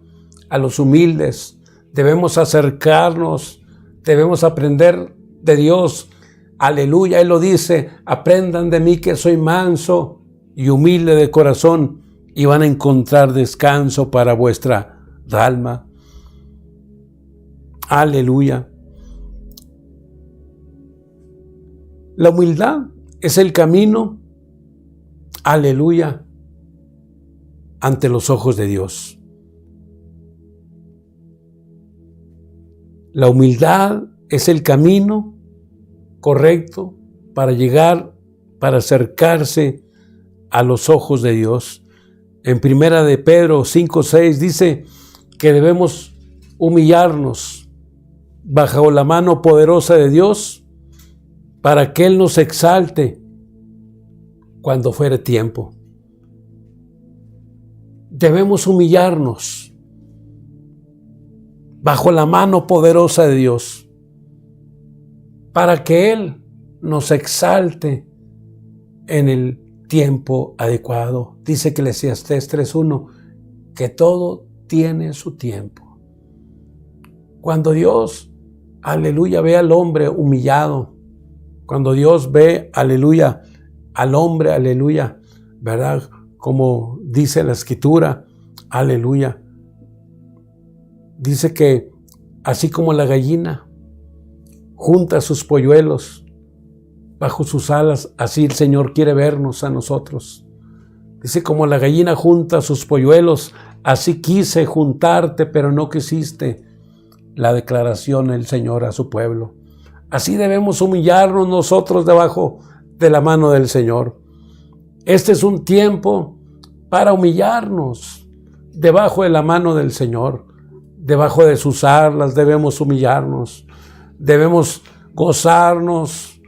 a los humildes. Debemos acercarnos, debemos aprender de Dios. Aleluya, Él lo dice: aprendan de mí que soy manso y humilde de corazón, y van a encontrar descanso para vuestra alma. Aleluya. La humildad es el camino, aleluya, ante los ojos de Dios. La humildad es el camino correcto para llegar, para acercarse a los ojos de Dios. En Primera de Pedro 5:6 dice que debemos humillarnos bajo la mano poderosa de Dios para que Él nos exalte cuando fuere tiempo. Debemos humillarnos bajo la mano poderosa de Dios para que Él nos exalte en el tiempo adecuado. Dice Eclesiastés 3:1 que todo tiene su tiempo. Cuando Dios, aleluya, ve al hombre humillado, cuando Dios ve, aleluya, al hombre, aleluya, ¿verdad? Como dice la Escritura, aleluya. Dice que así como la gallina junta sus polluelos bajo sus alas, así el Señor quiere vernos a nosotros. Dice, como la gallina junta sus polluelos, así quise juntarte, pero no quisiste. La declaración del Señor a su pueblo. Así debemos humillarnos nosotros debajo de la mano del Señor. Este es un tiempo para humillarnos debajo de la mano del Señor. Debajo de sus alas debemos humillarnos. Debemos gozarnos.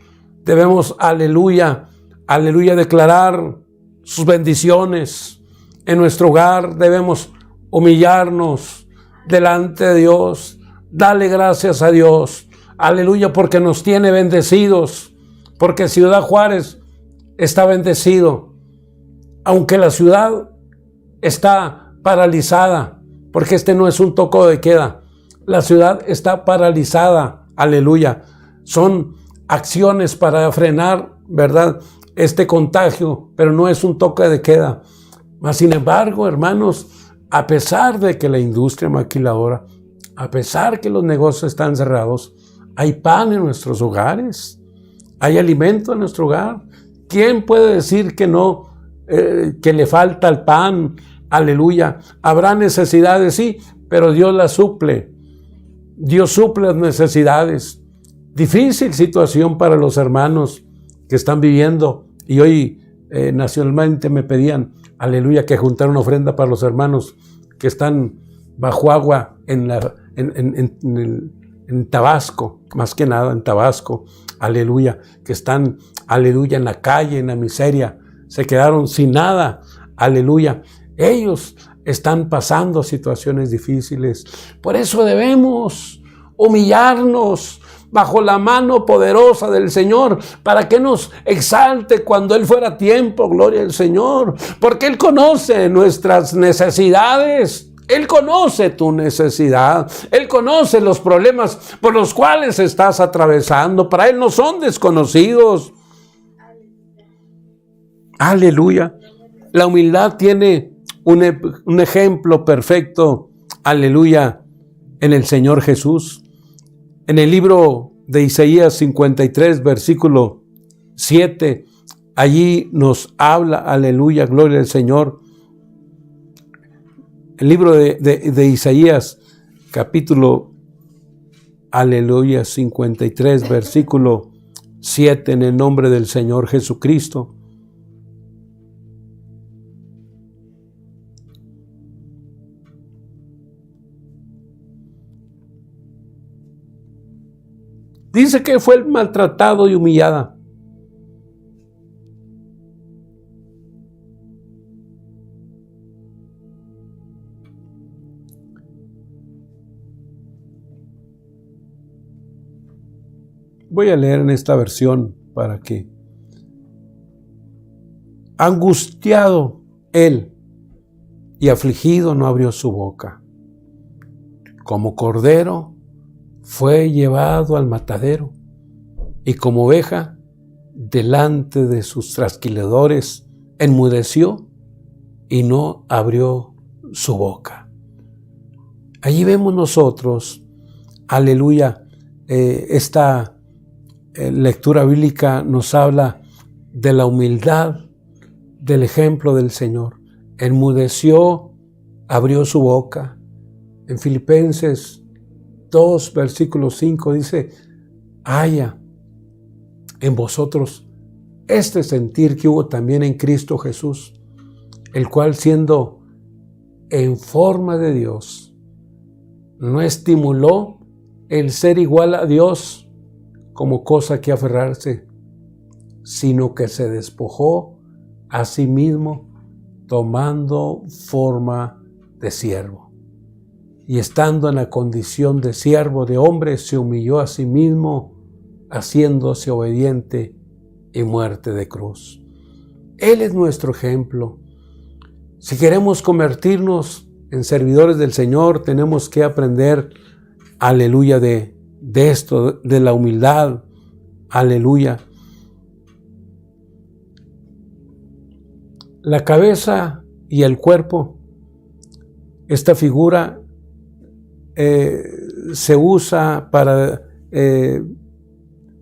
Debemos, aleluya, aleluya, declarar sus bendiciones. En nuestro hogar debemos humillarnos delante de Dios. Dale gracias a Dios. Aleluya, porque nos tiene bendecidos. Porque Ciudad Juárez está bendecido. Aunque la ciudad está paralizada, porque este no es un toque de queda. La ciudad está paralizada. Aleluya. Son acciones para frenar, ¿verdad?, este contagio, pero no es un toque de queda. Mas, sin embargo, hermanos, a pesar de que la industria maquiladora, a pesar que los negocios están cerrados, hay pan en nuestros hogares, hay alimento en nuestro hogar. ¿Quién puede decir que no, que le falta el pan? Aleluya. Habrá necesidades, sí, pero Dios las suple. Dios suple las necesidades. Difícil situación para los hermanos que están viviendo. Y hoy nacionalmente me pedían, aleluya, que juntara una ofrenda para los hermanos que están bajo agua en Tabasco, más que nada en Tabasco, aleluya, que están, aleluya, en la calle, en la miseria, se quedaron sin nada, aleluya. Ellos están pasando situaciones difíciles. Por eso debemos humillarnos bajo la mano poderosa del Señor, para que nos exalte cuando Él fuera tiempo, gloria al Señor, porque Él conoce nuestras necesidades. Él conoce tu necesidad. Él conoce los problemas por los cuales estás atravesando. Para Él no son desconocidos. Aleluya. La humildad tiene un ejemplo perfecto, aleluya, en el Señor Jesús. En el libro de Isaías 53, versículo 7, allí nos habla, aleluya, gloria al Señor. El libro de Isaías, capítulo, aleluya, 53, versículo 7, en el nombre del Señor Jesucristo. Dice que fue maltratado y humillada. Voy a leer en esta versión para que. Angustiado él y afligido no abrió su boca. Como cordero fue llevado al matadero, y como oveja delante de sus trasquiladores enmudeció y no abrió su boca. Allí vemos nosotros, aleluya, esta lectura bíblica nos habla de la humildad del ejemplo del Señor. Enmudeció, abrió su boca. En Filipenses 2, versículo 5 dice: haya en vosotros este sentir que hubo también en Cristo Jesús, el cual, siendo en forma de Dios, no estimuló el ser igual a Dios como cosa que aferrarse, sino que se despojó a sí mismo, tomando forma de siervo. Y estando en la condición de siervo de hombre, se humilló a sí mismo, haciéndose obediente y muerte de cruz. Él es nuestro ejemplo. Si queremos convertirnos en servidores del Señor, tenemos que aprender, aleluya, de esto, de la humildad, aleluya. La cabeza y el cuerpo, esta figura se usa para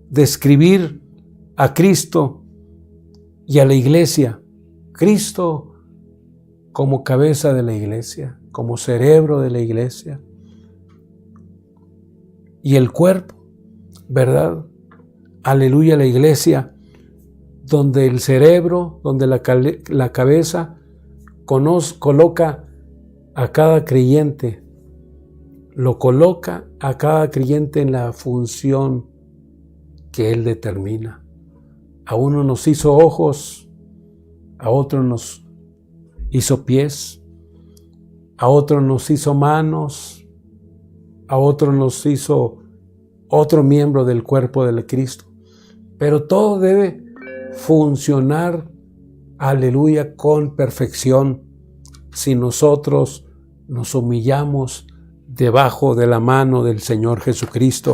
describir a Cristo y a la iglesia. Cristo como cabeza de la iglesia, como cerebro de la iglesia. Y el cuerpo, ¿verdad? Aleluya, la iglesia, donde el cerebro, donde la cabeza coloca a cada creyente, lo coloca a cada creyente en la función que Él determina. A uno nos hizo ojos, a otro nos hizo pies, a otro nos hizo manos, a otro nos hizo otro miembro del cuerpo de Cristo. Pero todo debe funcionar, aleluya, con perfección si nosotros nos humillamos debajo de la mano del Señor Jesucristo.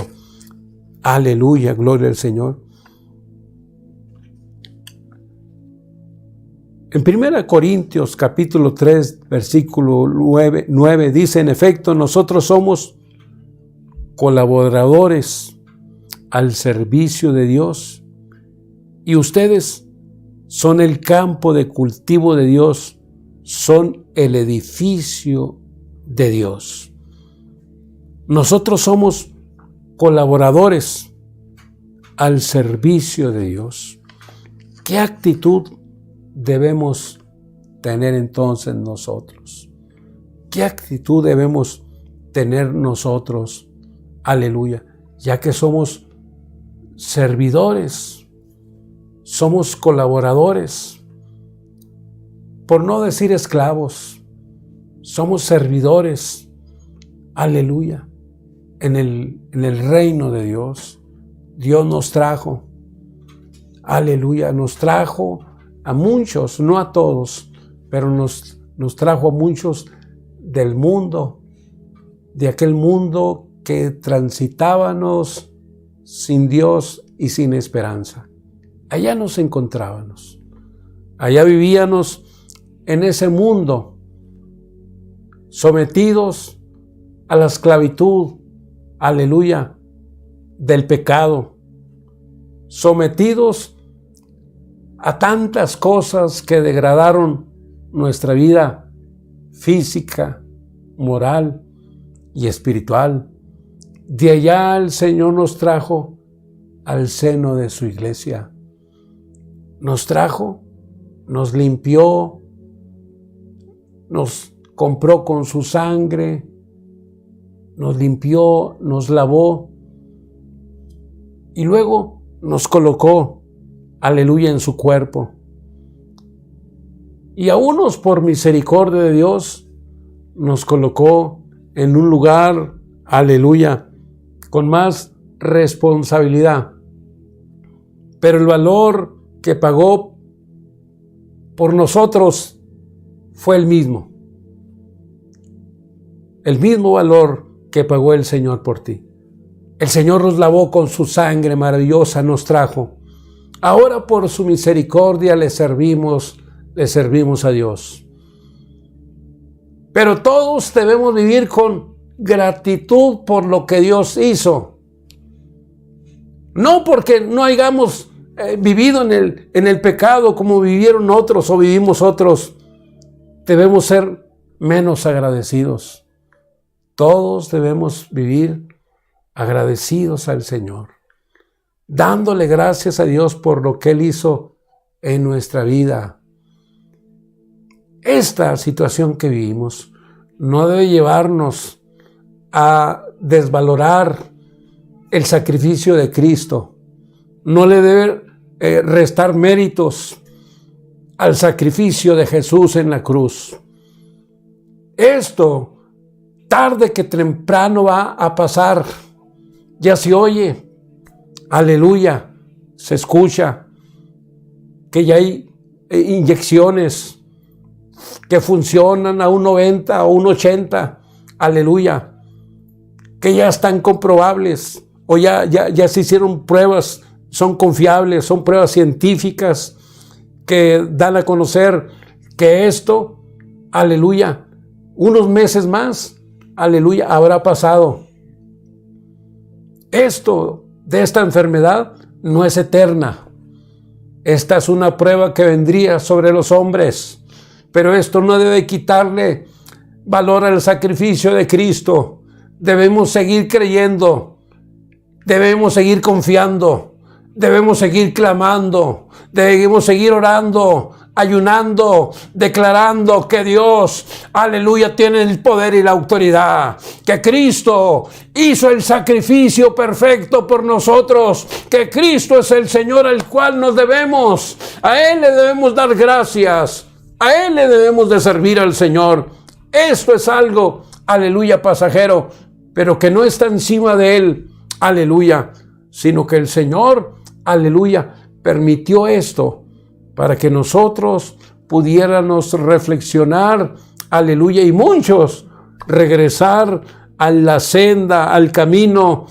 Aleluya, gloria al Señor. En 1 Corintios capítulo 3, versículo 9 dice: en efecto, nosotros somos colaboradores al servicio de Dios, y ustedes son el campo de cultivo de Dios, son el edificio de Dios. Nosotros somos colaboradores al servicio de Dios. ¿Qué actitud debemos tener entonces nosotros? ¿Qué actitud debemos tener nosotros? Aleluya, ya que somos servidores, somos colaboradores, por no decir esclavos, somos servidores, aleluya, en el reino de Dios. Dios nos trajo, aleluya, nos trajo a muchos, no a todos, pero nos trajo a muchos del mundo, de aquel mundo que transitábamos sin Dios y sin esperanza. Allá nos encontrábamos, allá vivíamos en ese mundo, sometidos a la esclavitud, aleluya, del pecado, sometidos a tantas cosas que degradaron nuestra vida física, moral y espiritual. De allá el Señor nos trajo al seno de su iglesia. Nos trajo, nos limpió, nos compró con su sangre, nos limpió, nos lavó y luego nos colocó, aleluya, en su cuerpo. Y a unos, por misericordia de Dios, nos colocó en un lugar, aleluya, con más responsabilidad. Pero el valor que pagó por nosotros fue el mismo. El mismo valor que pagó el Señor por ti. El Señor nos lavó con su sangre maravillosa, nos trajo. Ahora por su misericordia le servimos a Dios. Pero todos debemos vivir con gratitud por lo que Dios hizo. No porque no hayamos vivido en el pecado como vivieron otros o vivimos otros. Debemos ser menos agradecidos. Todos debemos vivir agradecidos al Señor, dándole gracias a Dios por lo que Él hizo en nuestra vida. Esta situación que vivimos no debe llevarnos a desvalorar el sacrificio de Cristo. No le debe restar méritos al sacrificio de Jesús en la cruz. Esto, tarde que temprano, va a pasar. Ya se oye, aleluya, se escucha que ya hay inyecciones que funcionan a un 90 o un 80, aleluya, que ya están comprobables o ya se hicieron pruebas, son confiables, son pruebas científicas que dan a conocer que esto, aleluya, unos meses más, aleluya, habrá pasado. Esto de esta enfermedad no es eterna. Esta es una prueba que vendría sobre los hombres, pero esto no debe quitarle valor al sacrificio de Cristo. Debemos seguir creyendo, debemos seguir confiando, debemos seguir clamando, debemos seguir orando, ayunando, declarando que Dios, aleluya, tiene el poder y la autoridad, que Cristo hizo el sacrificio perfecto por nosotros, que Cristo es el Señor al cual nos debemos, a Él le debemos dar gracias, a Él le debemos de servir al Señor. Esto es algo, aleluya, pasajero, pero que no está encima de Él, aleluya, sino que el Señor, aleluya, permitió esto para que nosotros pudiéramos reflexionar, aleluya, y muchos regresar a la senda, al camino,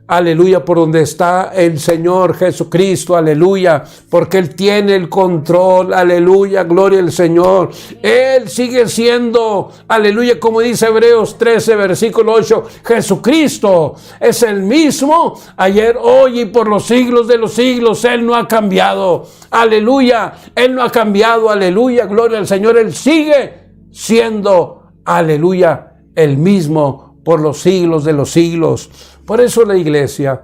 aleluya, por donde está el Señor Jesucristo, aleluya, porque Él tiene el control, aleluya, gloria al Señor. Él sigue siendo, aleluya, como dice Hebreos 13, versículo 8, Jesucristo es el mismo ayer, hoy y por los siglos de los siglos. Él no ha cambiado, aleluya, Él no ha cambiado, aleluya, gloria al Señor. Él sigue siendo, aleluya, el mismo por los siglos de los siglos. Por eso la iglesia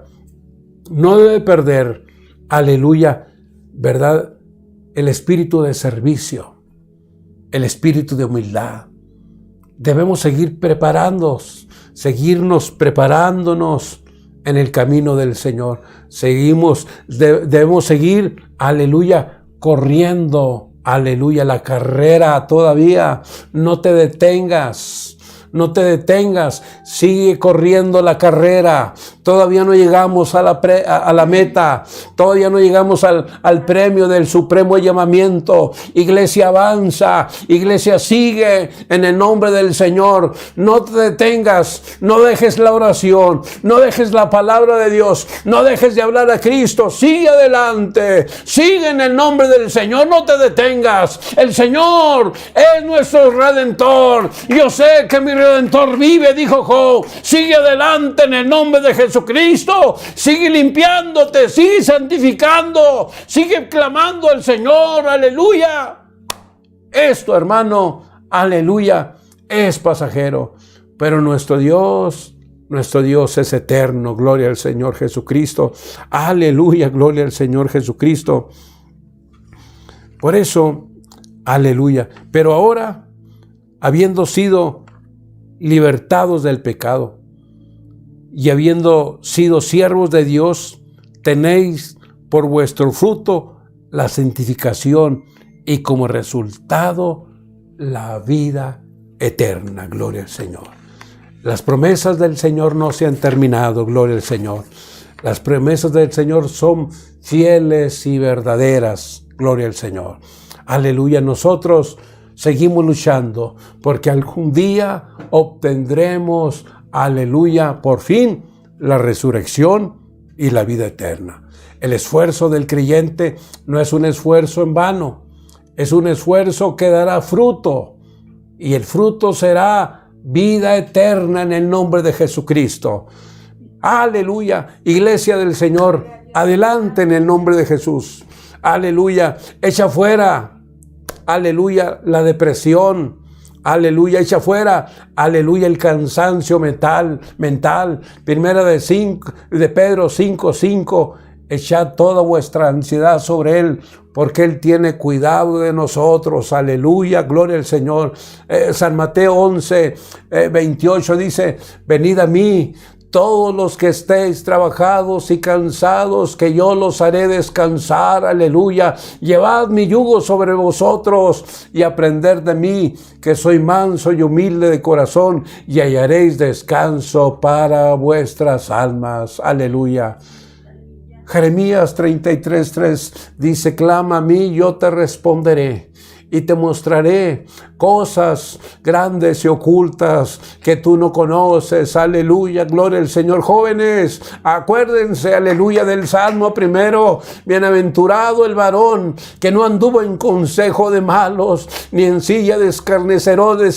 no debe perder, aleluya, ¿verdad?, el espíritu de servicio, el espíritu de humildad. Debemos seguir seguirnos preparándonos en el camino del Señor. Debemos seguir, aleluya, corriendo, aleluya, la carrera todavía. No te detengas. No te detengas, sigue corriendo la carrera. Todavía no llegamos a la meta, todavía no llegamos al premio del supremo llamamiento. Iglesia, avanza, iglesia, sigue en el nombre del Señor. No te detengas, no dejes la oración, no dejes la palabra de Dios, no dejes de hablar a Cristo. Sigue adelante, sigue en el nombre del Señor, no te detengas. El Señor es nuestro Redentor. Yo sé que mi Redentor vive, dijo Job. Sigue adelante en el nombre de Jesucristo. Sigue limpiándote, sigue santificando, sigue clamando al Señor, aleluya. Esto, hermano, aleluya, es pasajero, pero nuestro Dios es eterno. Gloria al Señor Jesucristo, aleluya, gloria al Señor Jesucristo. Por eso, aleluya, pero ahora, habiendo sido libertados del pecado y habiendo sido siervos de Dios, tenéis por vuestro fruto la santificación y como resultado la vida eterna. Gloria al Señor. Las promesas del Señor no se han terminado. Gloria al Señor. Las promesas del Señor son fieles y verdaderas. Gloria al Señor. Aleluya. Nosotros seguimos luchando porque algún día obtendremos, aleluya, por fin la resurrección y la vida eterna. El esfuerzo del creyente no es un esfuerzo en vano, es un esfuerzo que dará fruto y el fruto será vida eterna en el nombre de Jesucristo. Aleluya. Iglesia del Señor, adelante en el nombre de Jesús. Aleluya. Echa fuera, aleluya, la depresión. Aleluya, echa fuera, aleluya, el cansancio mental. Primera de Pedro 5:5. Echad toda vuestra ansiedad sobre Él, porque Él tiene cuidado de nosotros. Aleluya, gloria al Señor. San Mateo 11:28 dice: venid a mí, todos los que estéis trabajados y cansados, que yo los haré descansar. Aleluya. Llevad mi yugo sobre vosotros y aprended de mí, que soy manso y humilde de corazón, y hallaréis descanso para vuestras almas. Aleluya. Jeremías 33:3 dice: clama a mí, yo te responderé y te mostraré cosas grandes y ocultas que tú no conoces. Aleluya, gloria al Señor. Jóvenes, acuérdense, aleluya, del Salmo primero. Bienaventurado el varón que no anduvo en consejo de malos, ni en silla de escarnecedores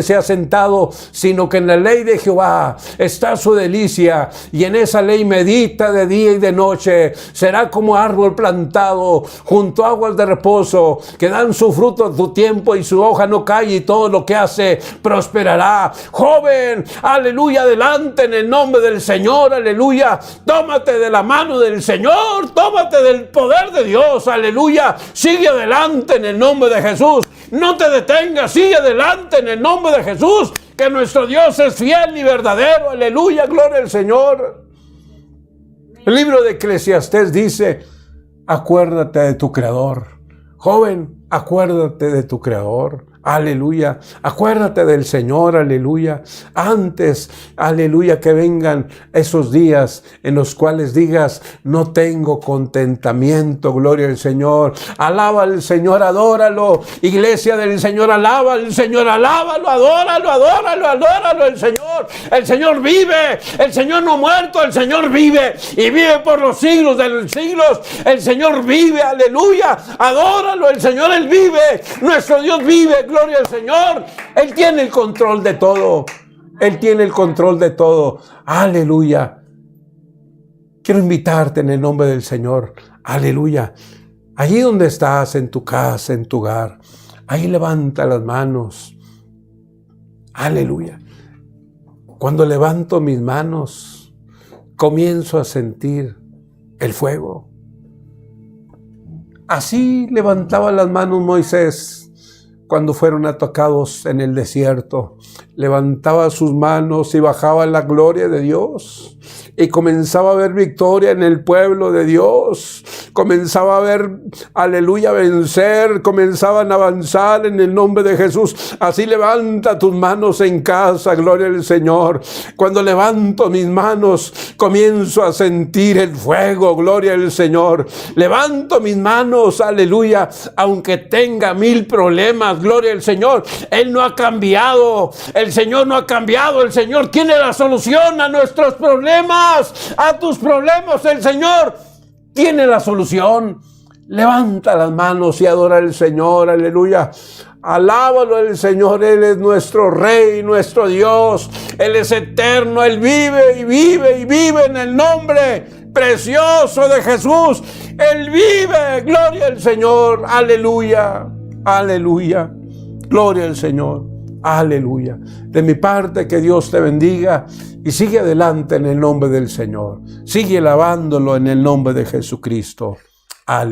se ha sentado, sino que en la ley de Jehová está su delicia, y en esa ley medita de día y de noche. Será como árbol plantado junto a aguas de reposo, que dan su fruto en su tiempo, y su hoja no cae, y todo lo que hace prosperará. Joven, aleluya, adelante en el nombre del Señor. Aleluya. Tómate de la mano del Señor, tómate del poder de Dios. Aleluya. Sigue adelante en el nombre de Jesús. No te detengas, sigue adelante en el nombre de Jesús, que nuestro Dios es fiel y verdadero. Aleluya, gloria al Señor. El libro de Eclesiastés dice: acuérdate de tu Creador. Joven, acuérdate de tu Creador. Aleluya. Acuérdate del Señor. Aleluya. Antes, aleluya, que vengan esos días en los cuales digas: no tengo contentamiento. Gloria al Señor. Alaba al Señor, adóralo. Iglesia del Señor, alaba al Señor, alábalo, adóralo, adóralo, adóralo al Señor. El Señor vive. El Señor no ha muerto. El Señor vive y vive por los siglos de los siglos. El Señor vive. Aleluya. Adóralo. El Señor, Él vive. Nuestro Dios vive. Gloria al Señor. Él tiene el control de todo. Él tiene el control de todo. Aleluya. Quiero invitarte en el nombre del Señor. Aleluya. Allí donde estás, en tu casa, en tu hogar, ahí levanta las manos. Aleluya. Cuando levanto mis manos, comienzo a sentir el fuego. Así levantaba las manos Moisés cuando fueron atacados en el desierto. Levantaba sus manos y bajaba la gloria de Dios. Y comenzaba a ver victoria en el pueblo de Dios. Comenzaba a ver, aleluya, vencer. Comenzaban a avanzar en el nombre de Jesús. Así levanta tus manos en casa, gloria al Señor. Cuando levanto mis manos, comienzo a sentir el fuego, gloria al Señor. Levanto mis manos, aleluya, aunque tenga 1000 problemas, gloria al Señor. Él no ha cambiado. El Señor no ha cambiado. El Señor tiene la solución a nuestros problemas, a tus problemas. El Señor tiene la solución. Levanta las manos y adora al Señor. Aleluya. Alábalo el Señor. Él es nuestro Rey, nuestro Dios. Él es eterno. Él vive y vive y vive en el nombre precioso de Jesús. Él vive. Gloria al Señor. Aleluya. Aleluya. Gloria al Señor. Aleluya. De mi parte, que Dios te bendiga y sigue adelante en el nombre del Señor. Sigue alabándolo en el nombre de Jesucristo.